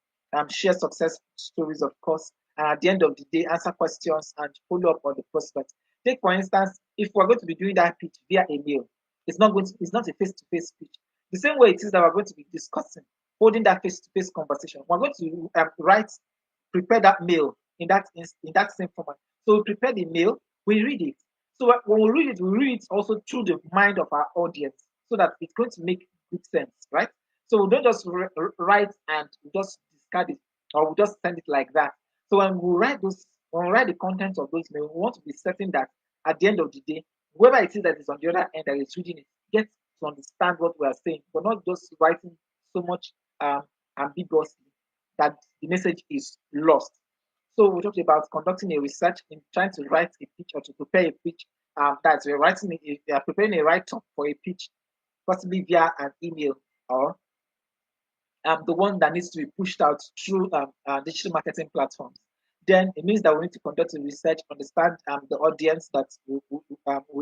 share success stories, of course, and at the end of the day, answer questions and follow up on the prospect. Take for instance, if we're going to be doing that pitch via email, it's not a face-to-face pitch. The same way it is that we're going to be discussing, holding that face-to-face conversation. We're going to prepare that mail in that same format. So we prepare the mail, we read it. So when we read it also through the mind of our audience, so that it's going to make good sense, right? So we don't just write and we just discard it, or we just send it like that. So when we write the content of those mail, we want to be certain that at the end of the day, whoever it is that is on the other end that is reading it gets to understand what we are saying. We're not just writing so much ambiguously that the message is lost. So we talked about conducting a research in trying to write a pitch or to prepare a pitch. That's we're preparing a write-up for a pitch, possibly via an email or the one that needs to be pushed out through digital marketing platforms. Then it means that we need to conduct a research, understand the audience that we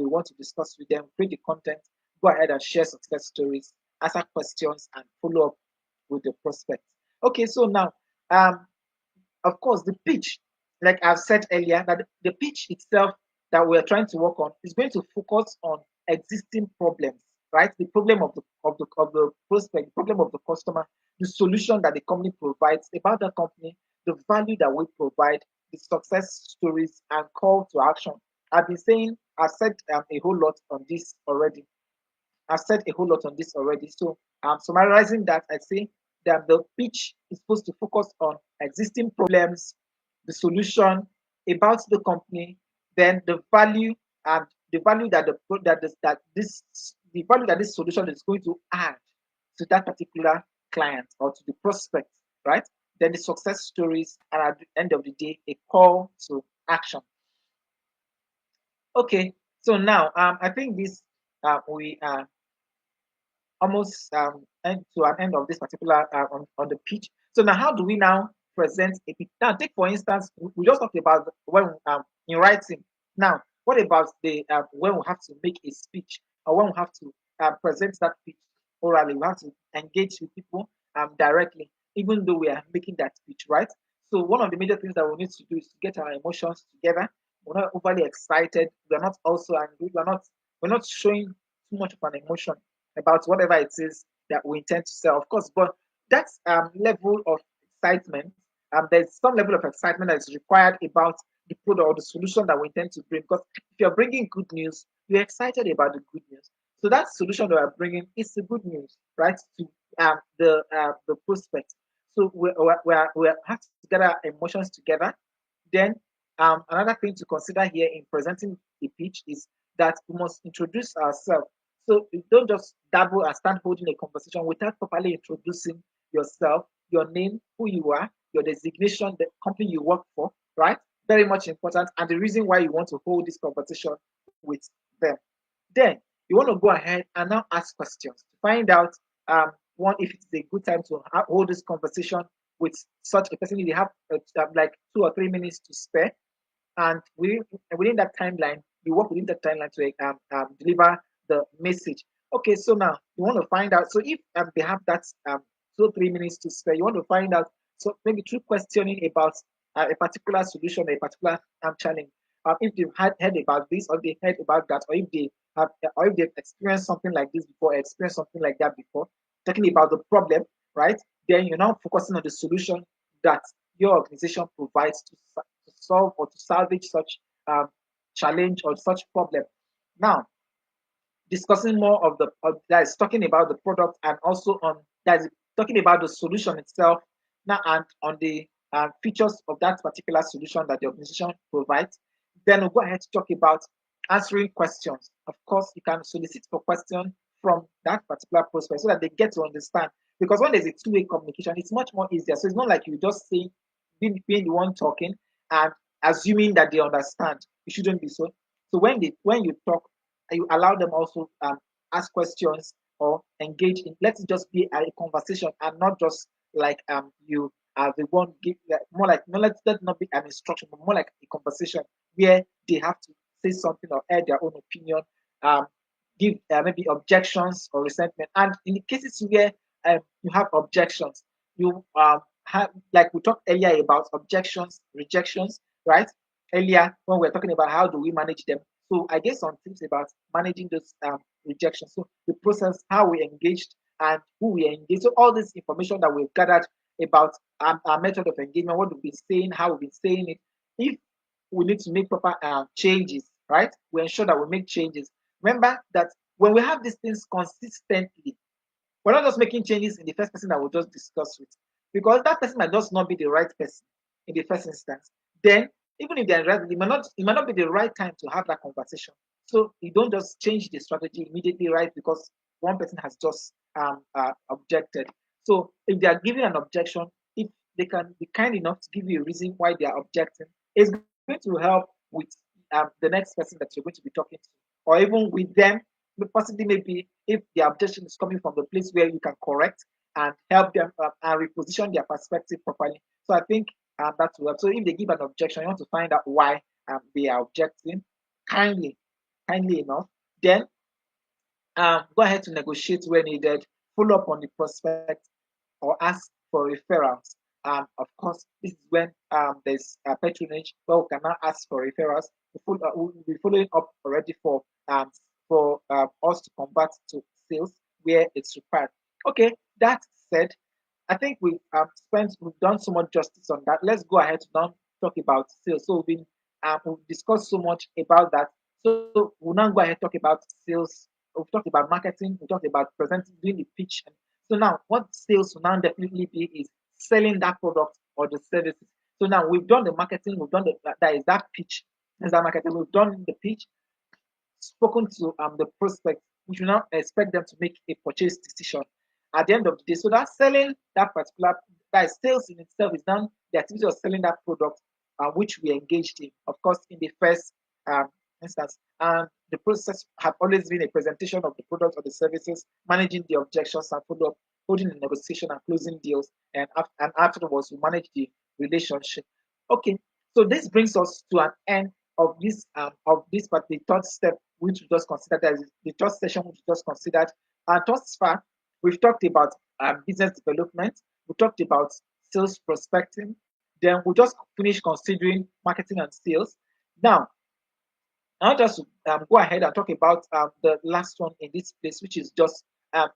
want to discuss with them, create the content, go ahead and share success stories, answer questions, and follow up with the prospect. Okay, so now of course, the pitch, like I've said earlier, that the pitch itself that we're trying to work on is going to focus on existing problems, right? The problem of the prospect, the problem of the customer, the solution that the company provides about the company, the value that we provide, the success stories, and call to action. I've said a whole lot on this already. I've said a whole lot on this already. So summarizing that, I say that the pitch is supposed to focus on existing problems, the solution about the company, then the value and the value that the value that this solution is going to add to that particular client or to the prospect, right? Then the success stories, and at the end of the day, a call to action. Okay, so now I think this we are almost end to an end of this particular on the pitch. So now, how do we now present a pitch? Now, take for instance, we just talked about when in writing. Now, what about the when we have to make a speech or when we have to present that pitch orally? We have to engage with people directly, even though we are making that speech, right? So one of the major things that we need to do is to get our emotions together. We're not overly excited. We're not also angry. We're not showing too much of an emotion about whatever it is that we intend to sell, of course. But that level of excitement, there's some level of excitement that is required about the product or the solution that we intend to bring. Because if you're bringing good news, you're excited about the good news. So that solution that we're bringing is the good news, right? To the prospect. So we have to gather emotions together. Then another thing to consider here in presenting the pitch is that we must introduce ourselves. So you don't just dabble and start holding a conversation without properly introducing yourself, your name, who you are, your designation, the company you work for, right? Very much important, and the reason why you want to hold this conversation with them. Then you want to go ahead and now ask questions to find out one, if it's a good time to hold this conversation with such a person, if they have like 2 or 3 minutes to spare, and within that timeline, you work within that timeline to deliver the message. Okay, so now you want to find out. So if they have that 2 or 3 minutes to spare, you want to find out. So maybe through questioning about a particular solution, a particular challenge. If they've heard about this, or they heard about that, or if they have, or if they've experienced something like this before, experienced something like that before, talking about the problem, right? Then you're now focusing on the solution that your organization provides to solve or to salvage such um, challenge or such problem. Now, discussing more of that is talking about the product, and also on that is talking about the solution itself now, and on the features of that particular solution that the organization provides. Then we'll go ahead to talk about answering questions. Of course, you can solicit for questions from that particular prospect so that they get to understand. Because when there's a two-way communication, it's much more easier. So it's not like you just say, being the one talking and assuming that they understand. It shouldn't be so. So when you talk, you allow them also ask questions or engage in. Let it just be a conversation, and not just like you are the one give, like, more like, no, let not be an instruction, but more like a conversation where they have to say something or add their own opinion, um, give maybe objections or resentment. And in the cases where you have objections, you have, like we talked earlier about objections, rejections, right? Earlier when we are talking about how do we manage them. So I guess some tips about managing those rejections. So the process, how we engaged and who we engage. So all this information that we've gathered about our method of engagement, what we've been saying, how we've been saying it. If we need to make proper changes, right? We ensure that we make changes. Remember that when we have these things consistently, we're not just making changes in the first person that we'll just discuss with, because that person might just not be the right person in the first instance. Then, even if they're right, it might not be the right time to have that conversation. So you don't just change the strategy immediately, right? Because one person has just objected. So if they are giving an objection, if they can be kind enough to give you a reason why they are objecting, it's going to help with the next person that you're going to be talking to, or even with them. Possibly, maybe if the objection is coming from the place where you can correct and help them and reposition their perspective properly. So I think that will help. So if they give an objection, you want to find out why they are objecting kindly, kindly enough. Then go ahead to negotiate where needed, follow up on the prospect, or ask for referrals. Of course, this is when there's patronage where we can now ask for referrals. We'll be following up already for us to convert to sales where it's required. Okay, that said, I think we've done so much justice on that. Let's go ahead to now talk about sales. So we've discussed so much about that. So we'll now go ahead and talk about sales. We've talked about marketing. We talked about presenting, doing the pitch. So now, what sales will now definitely be is selling that product or the services. So now we've done the marketing. We've done that is that pitch. Is that marketing? We've done the pitch, spoken to the prospect, we should now expect them to make a purchase decision at the end of the day. So that selling that particular, that is sales in itself, is now the activity of selling that product which we engaged in, of course, in the first instance. And the process have always been a presentation of the product or the services, managing the objections and follow up, holding the negotiation and closing deals, and afterwards we manage the relationship. Okay, so this brings us to an end of this part, the third step, which we just considered as the third session, which we just considered. And thus far, we've talked about business development, we talked about sales prospecting, then we just finished considering marketing and sales. Now, I'll just go ahead and talk about the last one in this place, which is just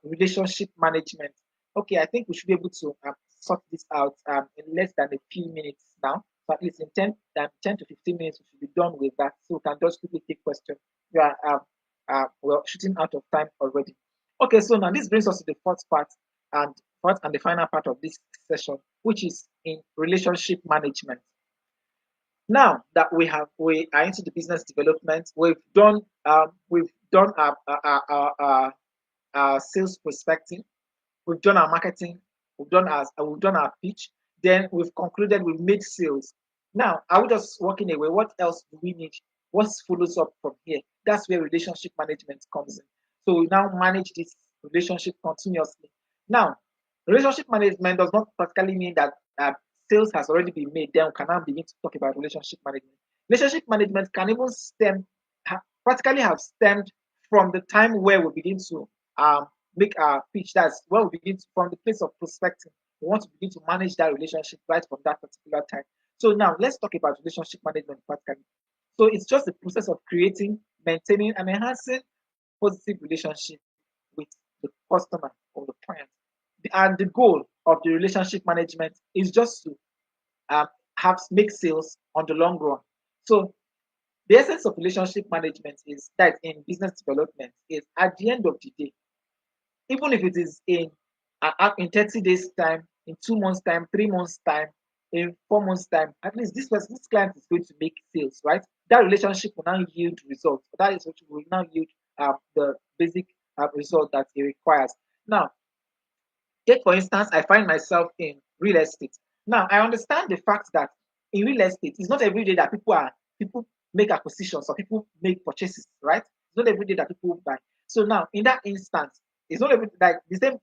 relationship management. Okay, I think we should be able to sort this out in less than a few minutes now. So at least in 10 to 15 minutes, we should be done with that. So we can just quickly take questions. We're shooting out of time already. Okay, so now this brings us to the fourth and the final part of this session, which is in relationship management. Now that we are into the business development, we've done our sales prospecting, we've done our marketing, we've done our pitch, then we've concluded we've made sales. Now, are we just walking away? What else do we need? What follows up from here? That's where relationship management comes in. So we now manage this relationship continuously. Now, relationship management does not practically mean that sales has already been made. Then we can now begin to talk about relationship management. Relationship management can even practically have stemmed from the time where we begin to make our pitch. That's where we begin to, from the place of prospecting. We want to begin to manage that relationship right from that particular time. So now let's talk about relationship management practically. So it's just the process of creating, maintaining, and enhancing positive relationship with the customer or the client. And the goal of the relationship management is just to um, have make sales on the long run. So the essence of relationship management is that in business development is at the end of the day, even if it is in 30 days time, in 2 months time, 3 months time, in 4 months time, at least this client is going to make sales, right? That relationship will now yield results. That is what will now yield the basic result that it requires. Now, take for instance, I find myself in real estate. Now, I understand the fact that in real estate, it's not every day that people make acquisitions or people make purchases, right? It's not every day that people buy. So now, in that instance, it's not every like the same.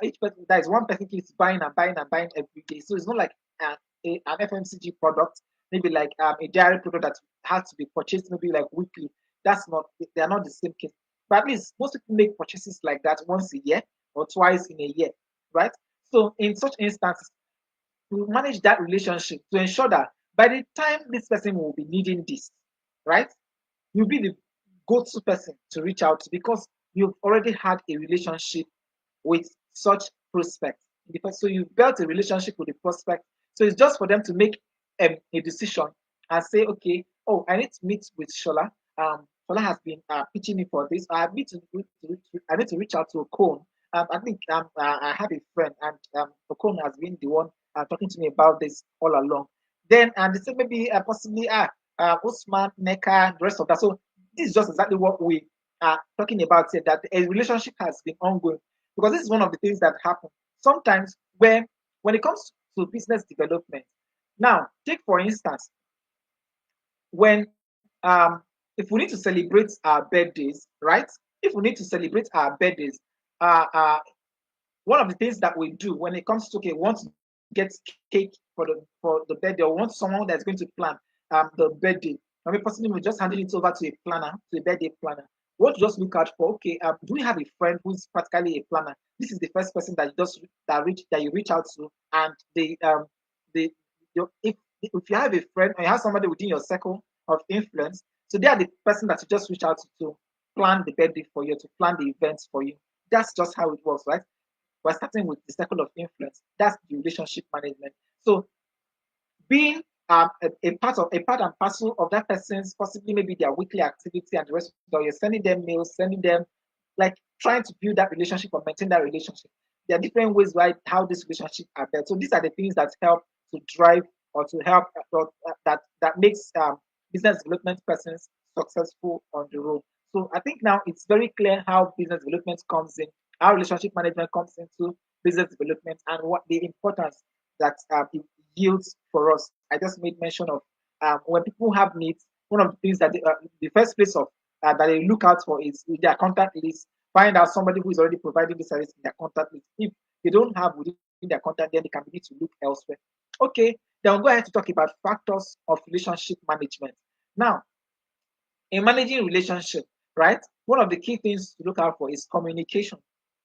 Each person that is one person keeps buying and buying and buying every day. So it's not like an FMCG product, maybe like a dairy product that has to be purchased maybe like weekly. That's not they are not the same case. But at least most people make purchases like that once a year or twice in a year, right? So in such instances, we manage that relationship to ensure that by the time this person will be needing this, right, you'll be the go-to person to reach out to because you've already had a relationship with such prospect. Because so you've built a relationship with the prospect. So it's just for them to make a decision and say, okay, oh, I need to meet with Shola. Shola has been pitching me for this. I need to reach out to Okon. I think I have a friend, and Okon has been the one talking to me about this all along. Then, and they say maybe possibly Usman, Neka, the rest of that. So this is just exactly what we are talking about here, that a relationship has been ongoing because this is one of the things that happen sometimes when it comes to business development. Now, take for instance, when if we need to celebrate our birthdays, right? If we need to celebrate our birthdays, uh, uh, one of the things that we do when it comes to okay, we want to get cake for the birthday, or want someone that's going to plan the birthday. I mean, personally, we just handing it over to a planner, to a birthday planner. What to just look out for? Okay, do we have a friend who's practically a planner? This is the first person that you reach out to, and if you have a friend or you have somebody within your circle of influence, so they are the person that you just reach out to plan the birthday for you, to plan the events for you. That's just how it works, right? We're starting with the circle of influence. That's the relationship management. So being a part and parcel of that person's possibly maybe their weekly activity and the rest of it, you're sending them mails, sending them like trying to build that relationship or maintain that relationship. There are different ways right how this relationship are built. So these are the things that help to drive or to help that makes business development persons successful on the road. So I think now it's very clear how business development comes in, how relationship management comes into business development, and what the importance that it yields for us. I just made mention of when people have needs, one of the things that the first place of that they look out for is with their contact list. Find out somebody who is already providing the service in their contact list. If they don't have within their contact, then they can begin to look elsewhere. Okay, then we'll go ahead to talk about factors of relationship management. Now, in managing relationship, right? One of the key things to look out for is communication.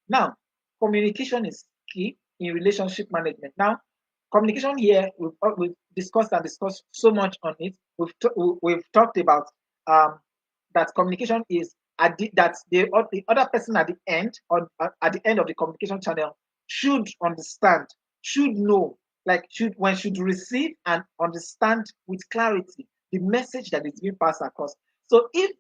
Now, communication is key in relationship management. Now, communication here we've discussed and discussed so much on it. We've talked about um, that communication is that the other person at the end or at the end of the communication channel should understand, should know, like should receive and understand with clarity the message that is being passed across. So if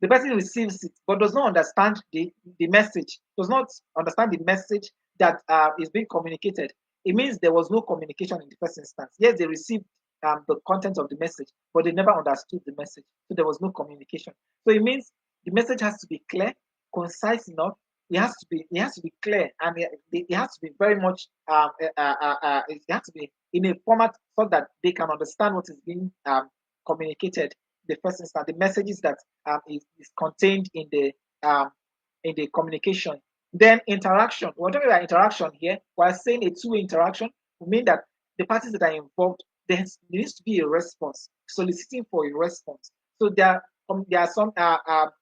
the person receives it but does not understand the message, does not understand the message that is being communicated, it means there was no communication in the first instance. Yes, they received the content of the message, but they never understood the message. So there was no communication. So it means the message has to be clear, concise enough. It has to be clear, and it has to be very much it has to be in a format so that they can understand what is being communicated the first instance, the messages that is contained um, in the communication. Then interaction. We're talking about interaction here. We're saying a two-way interaction. We mean that the parties that are involved, there needs to be a response, soliciting for a response. So there are some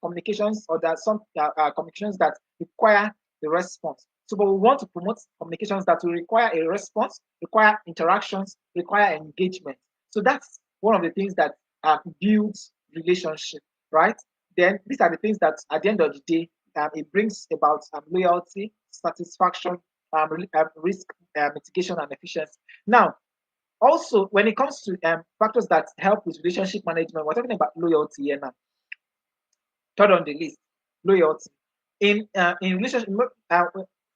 communications, or there are some communications that require the response. So, but we want to promote communications that will require a response, require interactions, require engagement. So that's one of the things that builds relationship, right? Then these are the things that at the end of the day, it brings about loyalty, satisfaction, risk mitigation, and efficiency. Now, also, when it comes to factors that help with relationship management, we're talking about loyalty here now. Third on the list, loyalty. In relationship,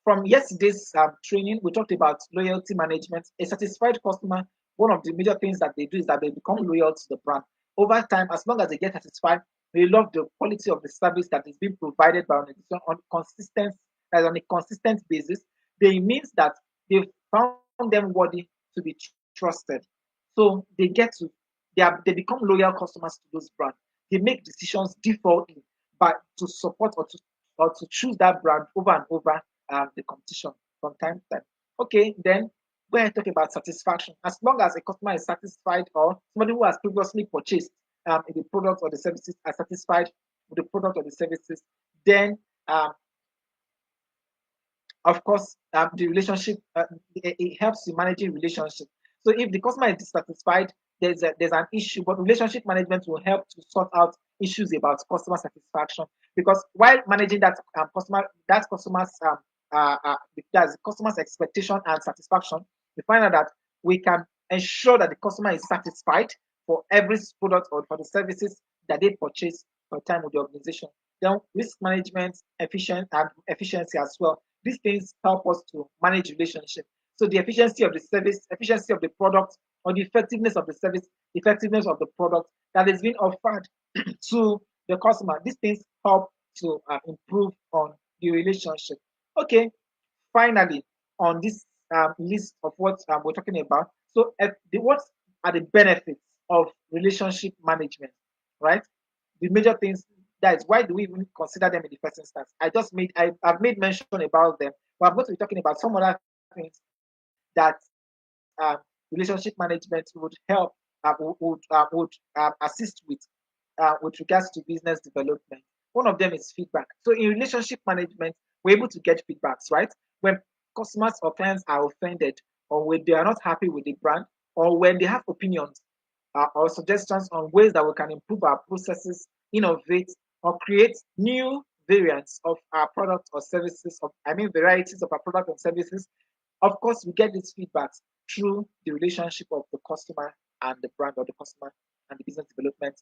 from yesterday's training, we talked about loyalty management. A satisfied customer, one of the major things that they do is that they become loyal to the brand. Over time, as long as they get satisfied, they love the quality of the service that is being provided by organization on a consistent basis. They means that they've found them worthy to be trusted. So they become loyal customers to those brands. They make decisions defaultly but to support or to choose that brand over and over the competition from time to time. Okay, then when I talk about satisfaction, as long as a customer is satisfied, or somebody who has previously purchased the product or the services are satisfied with the product or the services, then of course the relationship it helps in managing relationship. So if the customer is dissatisfied, there's an issue, but relationship management will help to sort out issues about customer satisfaction, because while managing that customer's that's customer's expectation and satisfaction, we find out that we can ensure that the customer is satisfied for every product or for the services that they purchase per time with the organization. Then risk management, efficiency as well. These things help us to manage relationship. So the efficiency of the service, efficiency of the product, or the effectiveness of the service, effectiveness of the product that is being offered to the customer. These things help to improve on the relationship. Okay, finally, on this list of what we're talking about, so what are the benefits of relationship management, right? The major things, that is why do we even consider them in the first instance? I've made mention about them, but I'm going to be talking about some other things that um, relationship management would help would assist with regards to business development. One of them is feedback. So in relationship management, we're able to get feedbacks, right? When customers or clients are offended, or when they are not happy with the brand, or when they have opinions or suggestions on ways that we can improve our processes, innovate, or create new variants of our products or services, varieties of our product and services. Of course, we get these feedbacks through the relationship of the customer and the brand, or the customer and the business development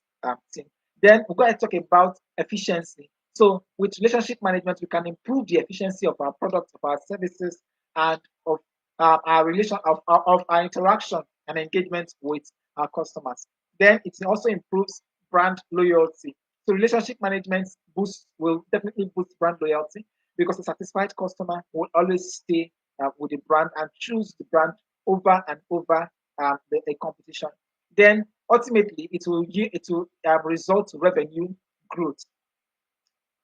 team. Then we're going to talk about efficiency. So with relationship management, we can improve the efficiency of our products, of our services, and of our relation of our interaction and engagement with our customers. Then it also improves brand loyalty. So relationship management will definitely boost brand loyalty, because a satisfied customer will always stay with the brand and choose the brand over and over the competition. Then ultimately it will result to revenue growth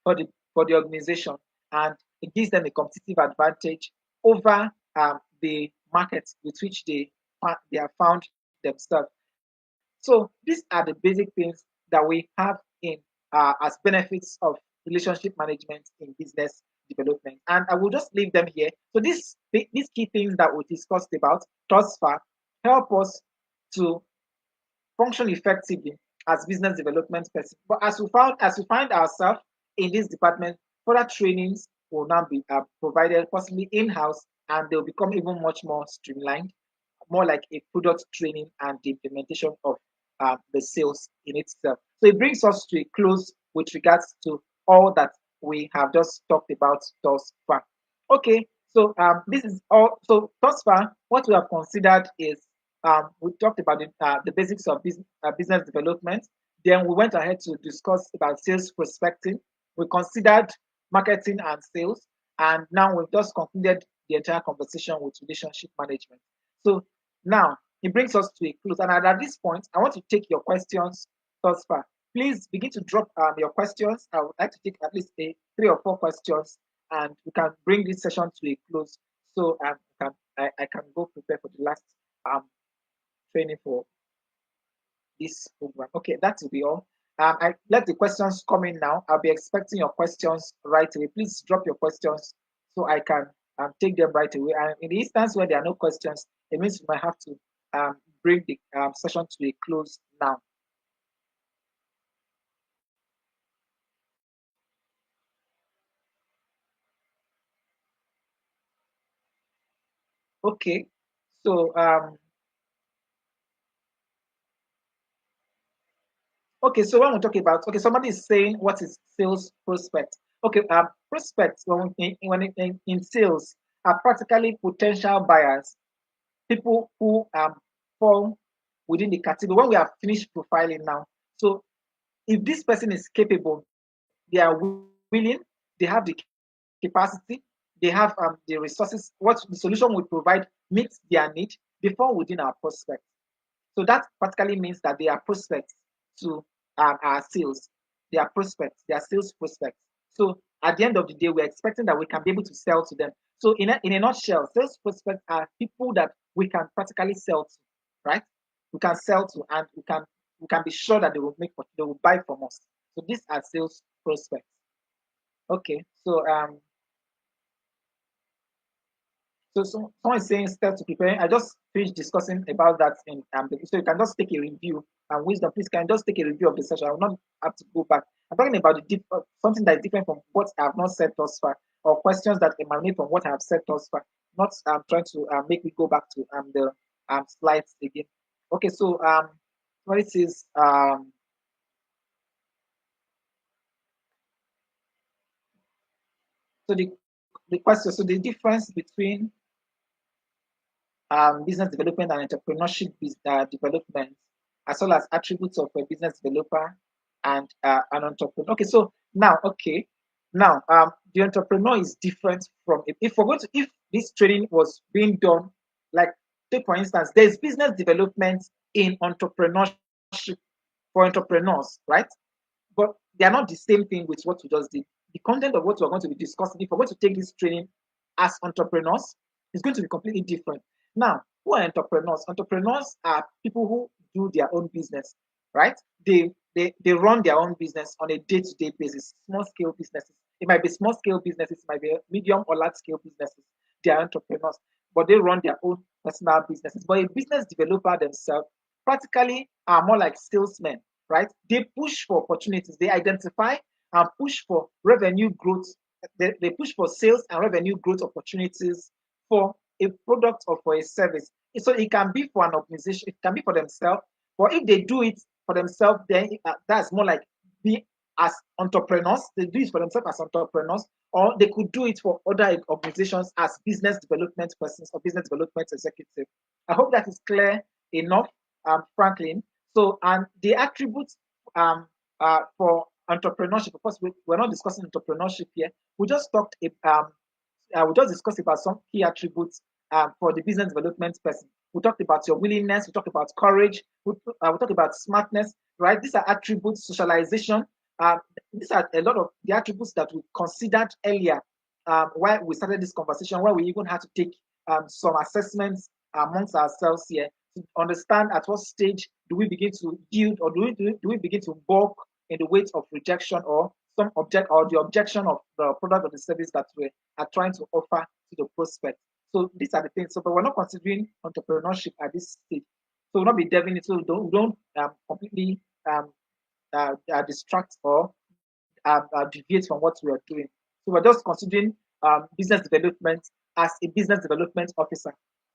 for the organization, and it gives them a competitive advantage over the markets with which they have found themselves. So these are the basic things that we have in as benefits of relationship management in business development. And I will just leave them here. So these key things that we discussed about thus far help us to function effectively as business development person. But as we find ourselves in this department, further trainings will now be provided, possibly in-house, and they'll become even much more streamlined, more like a product training and the implementation of the sales in itself. So it brings us to a close with regards to all that we have just talked about thus far. Okay, so this is all. So thus far, what we have considered is we talked about the basics of business development. Then we went ahead to discuss about sales prospecting. We considered marketing and sales, and now we've just concluded the entire conversation with relationship management. So now it brings us to a close. And at this point, I want to take your questions thus far. Please begin to drop your questions. I would like to take at least three or four questions, and we can bring this session to a close. So I can go prepare for the last um, training for this program. Okay, that will be all. I let the questions come in now. I'll be expecting your questions right away. Please drop your questions so I can take them right away. And in the instance where there are no questions, it means we might have to bring the session to a close now. Okay, so okay, so when we talk about, okay, somebody is saying what is sales prospect. Okay, prospects in sales are practically potential buyers, people who fall within the category. When we have finished profiling now, so if this person is capable, they are willing, they have the capacity, they have the resources, what the solution we provide meets their need, they fall within our prospect. So that practically means that they are prospects to our sales. They are prospects, they are sales prospects. So at the end of the day, we're expecting that we can be able to sell to them. So in a nutshell, sales prospects are people that we can practically sell to, right? We can sell to, and we can be sure that they will buy from us. So these are sales prospects. Okay, so someone is saying steps to prepare. I just finished discussing about that so you can just take a review, and wisdom, please can just take a review of the session. I will not have to go back. I'm talking about something that is different from what I have not said thus far, or questions that emanate from what I have said thus far. Not trying to make me go back to the slides again. Okay, so what it is so the question, so the difference between business development and entrepreneurship development, as well as attributes of a business developer and an entrepreneur. Okay, so now the entrepreneur is different from if we're going to if this training was being done, like take for instance, there's business development in entrepreneurship for entrepreneurs, right? But they are not the same thing with what we just did. The content of what we're going to be discussing, if we're going to take this training as entrepreneurs, is going to be completely different. Now, who are entrepreneurs? Entrepreneurs are people who do their own business, right? They run their own business on a day-to-day basis, small scale businesses. It might be small scale businesses, it might be medium or large scale businesses. They are entrepreneurs, but they run their own personal businesses. But a business developer themselves practically are more like salesmen, right? They push for opportunities, they identify and push for revenue growth. They push for sales and revenue growth opportunities for a product or for a service. So it can be for an organization, it can be for themselves. But if they do it for themselves, then that's more like be as entrepreneurs. They do it for themselves as entrepreneurs, or they could do it for other organizations as business development persons or business development executive. I hope that is clear enough, Franklin. So, and the attributes for entrepreneurship, of course, we're not discussing entrepreneurship here. We just we just discussed about some key attributes for the business development person. We talked about your willingness, we talked about courage, we talked about smartness, right? These are attributes, socialization. Uh, these are a lot of the attributes that we considered earlier while we started this conversation, where we even had to take some assessments amongst ourselves here to understand at what stage do we begin to yield, or do we begin to balk in the weight of rejection, or some object or the objection of the product or the service that we are trying to offer to the prospect. So these are the things. So, but we're not considering entrepreneurship at this stage. So we'll not be delving into. We don't completely distract or deviate from what we are doing. So we're just considering business development as a business development officer.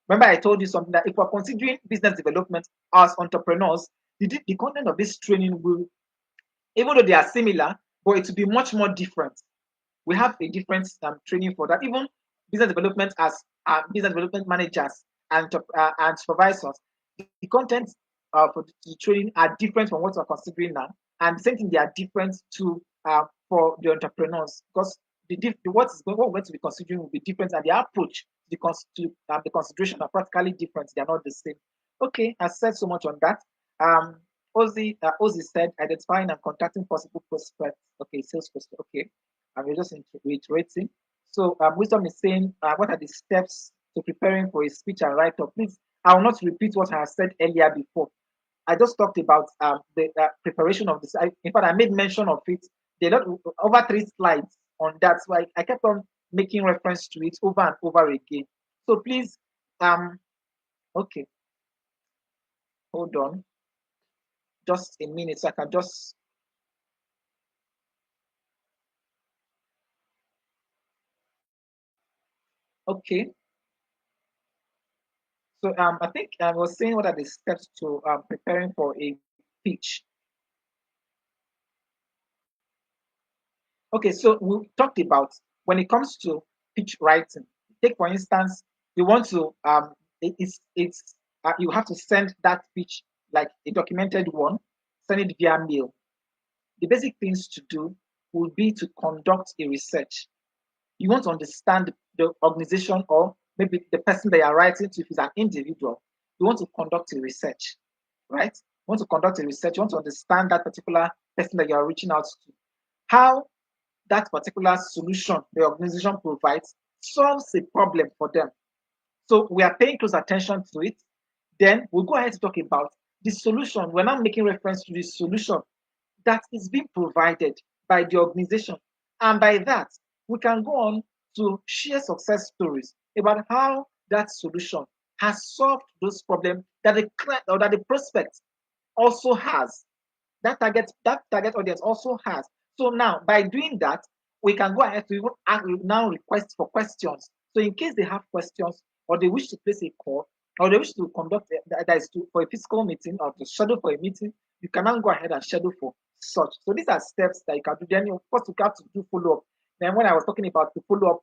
Remember, I told you something that if we're considering business development as entrepreneurs, the content of this training will, even though they are similar, but it will be much more different. We have a different training for that. Even business development as business development managers and supervisors, the content for the training are different from what we're considering now. And the same thing, they are different to for the entrepreneurs, because what we're going to be considering will be different, and the approach the consideration are practically different. They are not the same. Okay, I said so much on that. Ozzy said identifying and contacting possible prospects. Okay, sales prospects. Okay, and we're just reiterating. So Wisdom is saying, what are the steps to preparing for a speech and write-up? Please, I will not repeat what I have said earlier before. I just talked about the preparation of this. In fact, I made mention of it. There are over 3 slides on that. So I kept on making reference to it over and over again. So please, okay, hold on. Just a minute so I can just, okay. So I think I was saying what are the steps to preparing for a pitch. Okay, so we talked about when it comes to pitch writing. Take for instance, you want to it's you have to send that pitch like a documented one, send it via mail. The basic things to do will be to conduct a research. You want to understand the organization or maybe the person that you're writing to, if it's an individual, you want to conduct a research, right? You want to conduct a research, you want to understand that particular person that you're reaching out to. How that particular solution the organization provides solves a problem for them. So we are paying close attention to it. Then we'll go ahead to talk about the solution. We're now making reference to the solution that is being provided by the organization. And by that, we can go on to share success stories about how that solution has solved those problems that the client or that the prospect also has. That target audience also has. So now by doing that, we can go ahead to even now request for questions. So in case they have questions or they wish to place a call or they wish to conduct that is for a physical meeting or to schedule for a meeting, you can now go ahead and schedule for such. So these are steps that you can do. Then of course you have to do follow up. Then when I was talking about the follow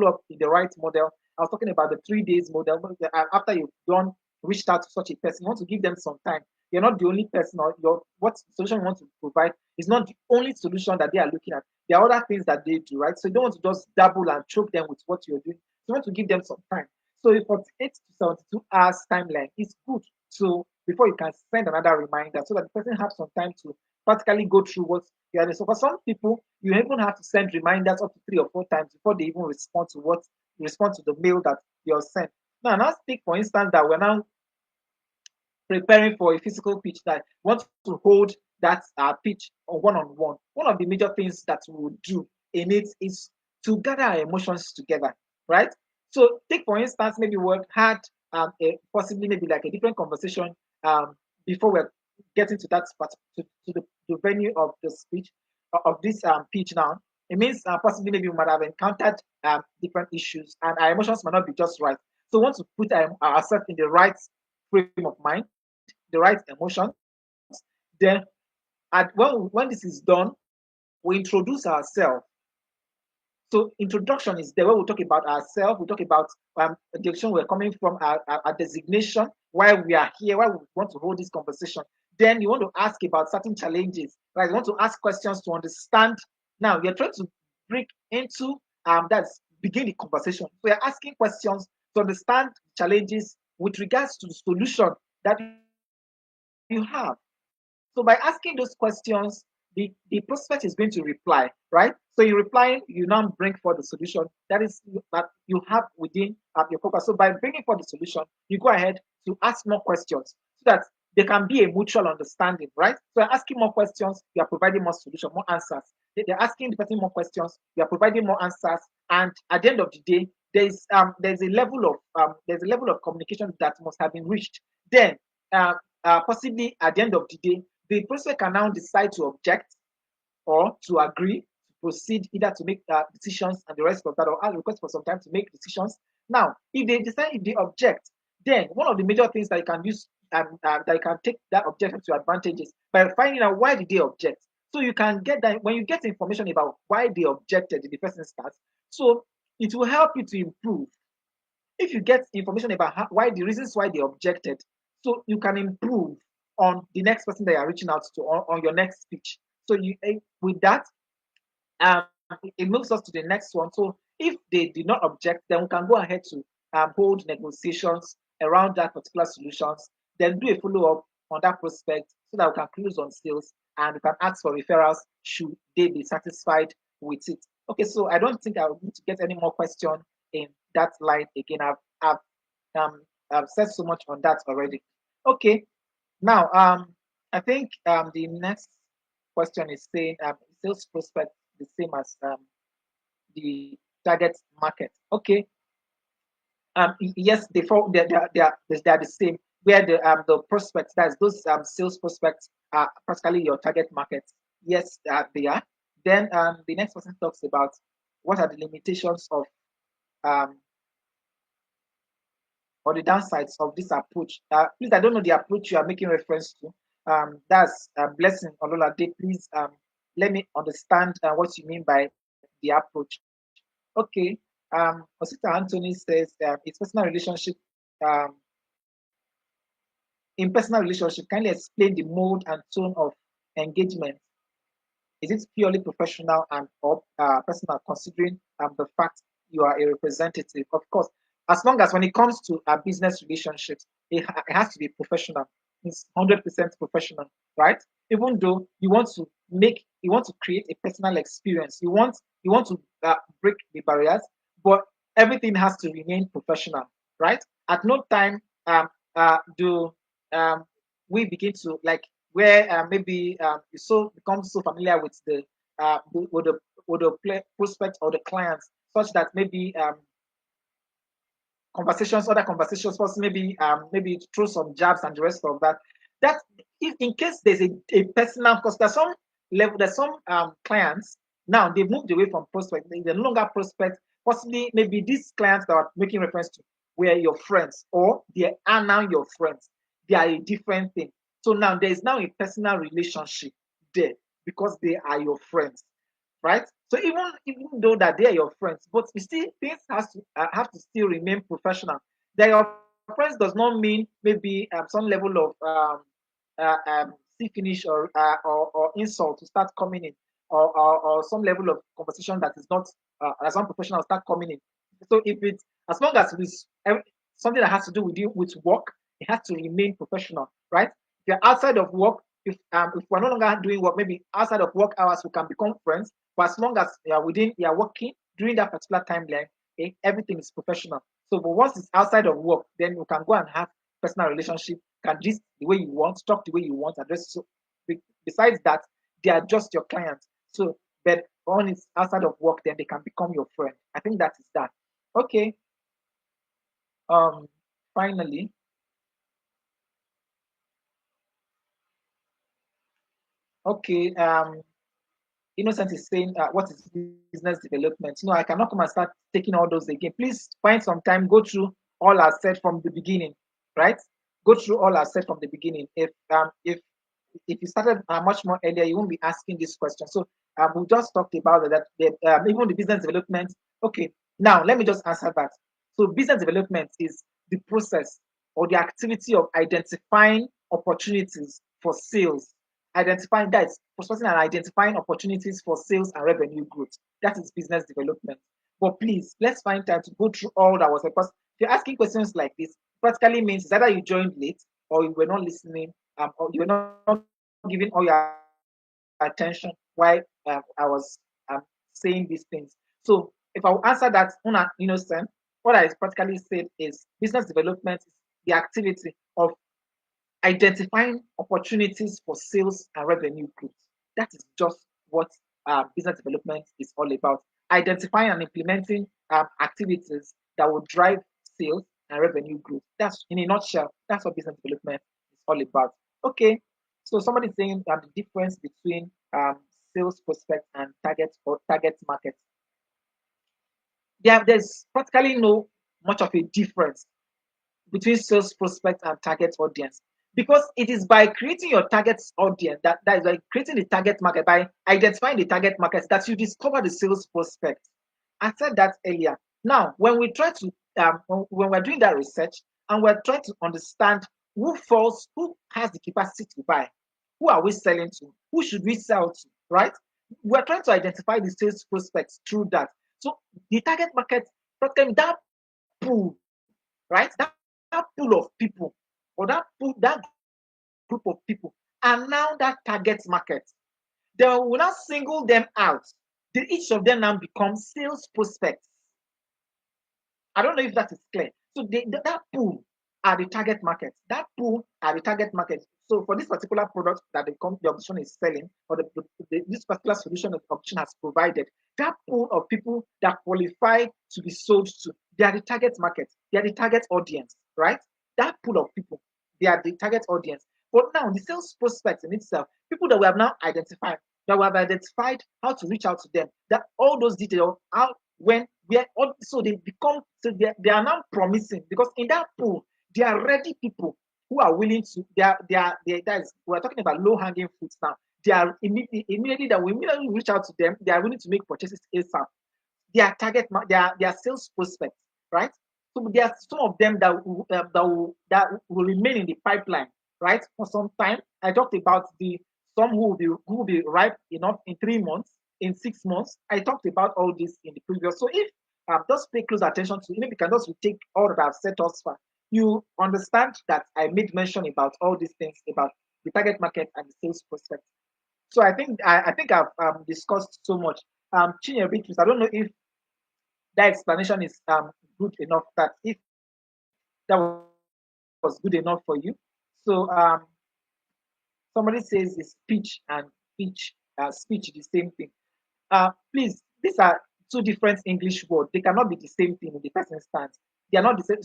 up in the right model, I was talking about the 3 days model. After you've done reached out to such a person, you want to give them some time. You're not the only person, or your what solution you want to provide is not the only solution that they are looking at. There are other things that they do, right? So you don't want to just dabble and choke them with what you're doing. You want to give them some time. So a 48 to 72 hours timeline is good. So before you can send another reminder, so that the person has some time to practically go through what you are doing. So for some people, you even have to send reminders up to 3 or 4 times before they even respond to the mail that you're sent. Now speak for instance that we're now preparing for a physical pitch that want to hold that pitch on one-on-one. One of the major things that we will do in it is to gather our emotions together, right? So take for instance, maybe we had possibly maybe like a different conversation before we're getting to that part to the venue of the speech of this pitch now. It means possibly maybe we might have encountered different issues and our emotions might not be just right. So we want to put ourselves in the right frame of mind, the right emotion. Then, when this is done, we introduce ourselves. So, introduction is there where we talk about ourselves, we talk about the direction we're coming from, our designation, why we are here, why we want to hold this conversation. Then, you want to ask about certain challenges, right? You want to ask questions to understand. Now, you're trying to break into that's begin the conversation. So, you're asking questions to understand challenges with regards to the solution that you have. So by asking those questions, the prospect is going to reply, right? So you replying, you now bring forth the solution that you have within your focus. So by bringing forth the solution, you go ahead to ask more questions so that there can be a mutual understanding, right? So you're asking more questions, you are providing more solution, more answers. They're asking the person more questions, you are providing more answers, and at the end of the day, there's a level of communication that must have been reached. Then possibly at the end of the day, the prospect can now decide to object or to agree to proceed either to make decisions and the rest of that, or ask request for some time to make decisions. Now, if they object, then one of the major things that you can use that you can take that objection to advantages by finding out why did they object. So you can get that when you get information about why they objected in the first instance. So it will help you to improve if you get information about why the reasons why they objected, so you can improve on the next person that you're reaching out to on your next speech. So with that, um, it moves us to the next one. So if they did not object, then we can go ahead to hold negotiations around that particular solutions, then do a follow up on that prospect so that we can close on sales and we can ask for referrals should they be satisfied with it. Okay, so I don't think I will need to get any more question in that line again. Um, I've said so much on that already. Okay, now I think the next question is saying sales prospect the same as the target market. Okay, yes, they're the same. Where the prospects, that's those sales prospects are practically your target market. Yes, they are. Then the next person talks about what are the limitations of um, or the downsides of this approach. Please, I don't know the approach you are making reference to. That's Blessing Ololade. Please let me understand what you mean by the approach. Okay. Osita Anthony says it's personal relationship. Um, in personal relationship, kindly explain the mode and tone of engagement. Is it purely professional and or personal, considering the fact you are a representative? Of course, as long as when it comes to business relationships, it has to be professional. It's 100% professional, right? Even though you want to create a personal experience, you want to break the barriers, but everything has to remain professional, right? At no time do um, we begin to like where maybe you so become so familiar with the with the prospect or the clients such that maybe other conversations, first maybe throw some jabs and the rest of that. That if in case there's a personal, because there's some clients now they've moved away from prospect, they're no longer prospect. Possibly maybe these clients that are making reference to were your friends or they are now your friends. They are a different thing. So now there is now a personal relationship there because they are your friends, right? So even though that they are your friends, but you see things has to have to still remain professional. They're your friends does not mean maybe some level of see finish or insult to start coming in, or some level of conversation that is not as unprofessional start coming in. So if it's as long as it's something that has to do with you with work, it has to remain professional, right? If you're outside of work, if we're no longer doing work, maybe outside of work hours, we can become friends. But as long as you are working during that particular timeline, everything is professional. So, but once it's outside of work, then you can go and have personal relationship, can just the way you want, talk the way you want, address. So, besides that, they are just your clients. So, but when it's outside of work, then they can become your friend. I think that is that. Okay. Um. Finally, okay. Innocent is saying, what is business development? No, I cannot come and start taking all those again. Please find some time, go through all I said from the beginning, right? Go through all I said from the beginning. If you started much more earlier, you won't be asking this question. So we just talked about that even the business development. Okay, now let me just answer that. So business development is the process or the activity of identifying opportunities for sales, identifying that is prospecting and identifying opportunities for sales and revenue growth. That is business development. But please, let's find time to go through all that was because if you're asking questions like this, practically means it's either you joined late or you were not listening, or you were not giving all your attention while I was saying these things. So if I will answer that una innocent, what I practically said is business development is the activity of identifying opportunities for sales and revenue growth. That is just what business development is all about. Identifying and implementing activities that will drive sales and revenue growth. That's in a nutshell. That's what business development is all about. Okay, so somebody saying the difference between sales prospect and target market. There's practically no much of a difference between sales prospect and target audience because it is by creating your target audience that is by creating the target market, by identifying the target market, that you discover the sales prospect. I said that earlier. Now when we try to when we're doing that research and we're trying to understand who has the capacity to buy, who are we selling to, who should we sell to, right? We're trying to identify the sales prospects through that. So the target market, that pool, right? That pool of people or that group of people are now that target market. They will now single them out each of them now become sales prospects. I don't know if that is clear. So that pool are the target market. That pool are the target market. So for this particular product that the opposition is selling, or this particular solution that the opposition has provided, that pool of people that qualify to be sold to, they are the target market. They are the target audience, right? That pool of people, they are the target audience. But now the sales prospects in itself, people that we have now identified, that we have identified how to reach out to them, that all those details, how when we are so they become so they are now promising because in that pool they are ready people who are willing to that is we're talking about low hanging fruits now. They are immediately that we immediately reach out to them, they are willing to make purchases ASAP. Their target their sales prospects, right? So there are some of them that will remain in the pipeline, right, for some time. I talked about the some who will be ripe enough in 3 months, in 6 months. I talked about all this in the previous. So if just pay close attention to, maybe you can just take all that I've said thus far. You understand that I made mention about all these things about the target market and the sales prospect. So I think I've discussed so much. Chinyere Beatrice, I don't know if that explanation is good enough. That if that was good enough for you. So somebody says is speech and speech the same thing. Please, these are two different English words. They cannot be the same thing in the person's stance. They are not the same.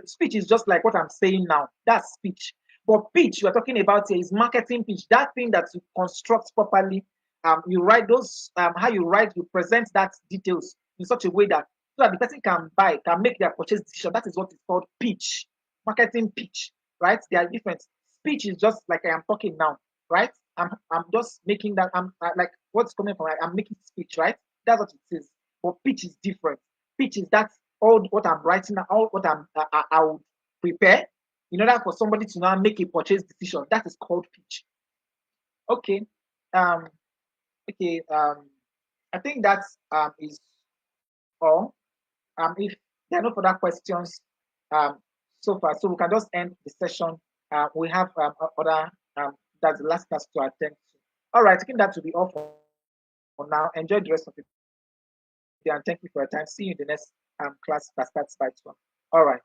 Speech is just like what I'm saying now. That's speech. But pitch, we're talking about here is marketing pitch. That thing that you construct properly. You write those, how you write, you present that details in such a way that so that the person can buy, can make their purchase decision. That is what is called pitch, marketing pitch, right? They are different. Speech is just like I am talking now, right? I'm just making that. I'm like what's coming from. I'm making speech, right? That's what it is. But pitch is different. Pitch is that all what I'm writing, all what I would prepare in order for somebody to now make a purchase decision. That is called pitch. Okay. Um. Okay. I think that is all. If there are no further questions, um, so far, so we can just end the session. We have other. That's the last class to attend to. All right. I think that will be all for now. Enjoy the rest of the day and thank you for your time. See you in the next class that starts by 12. All right.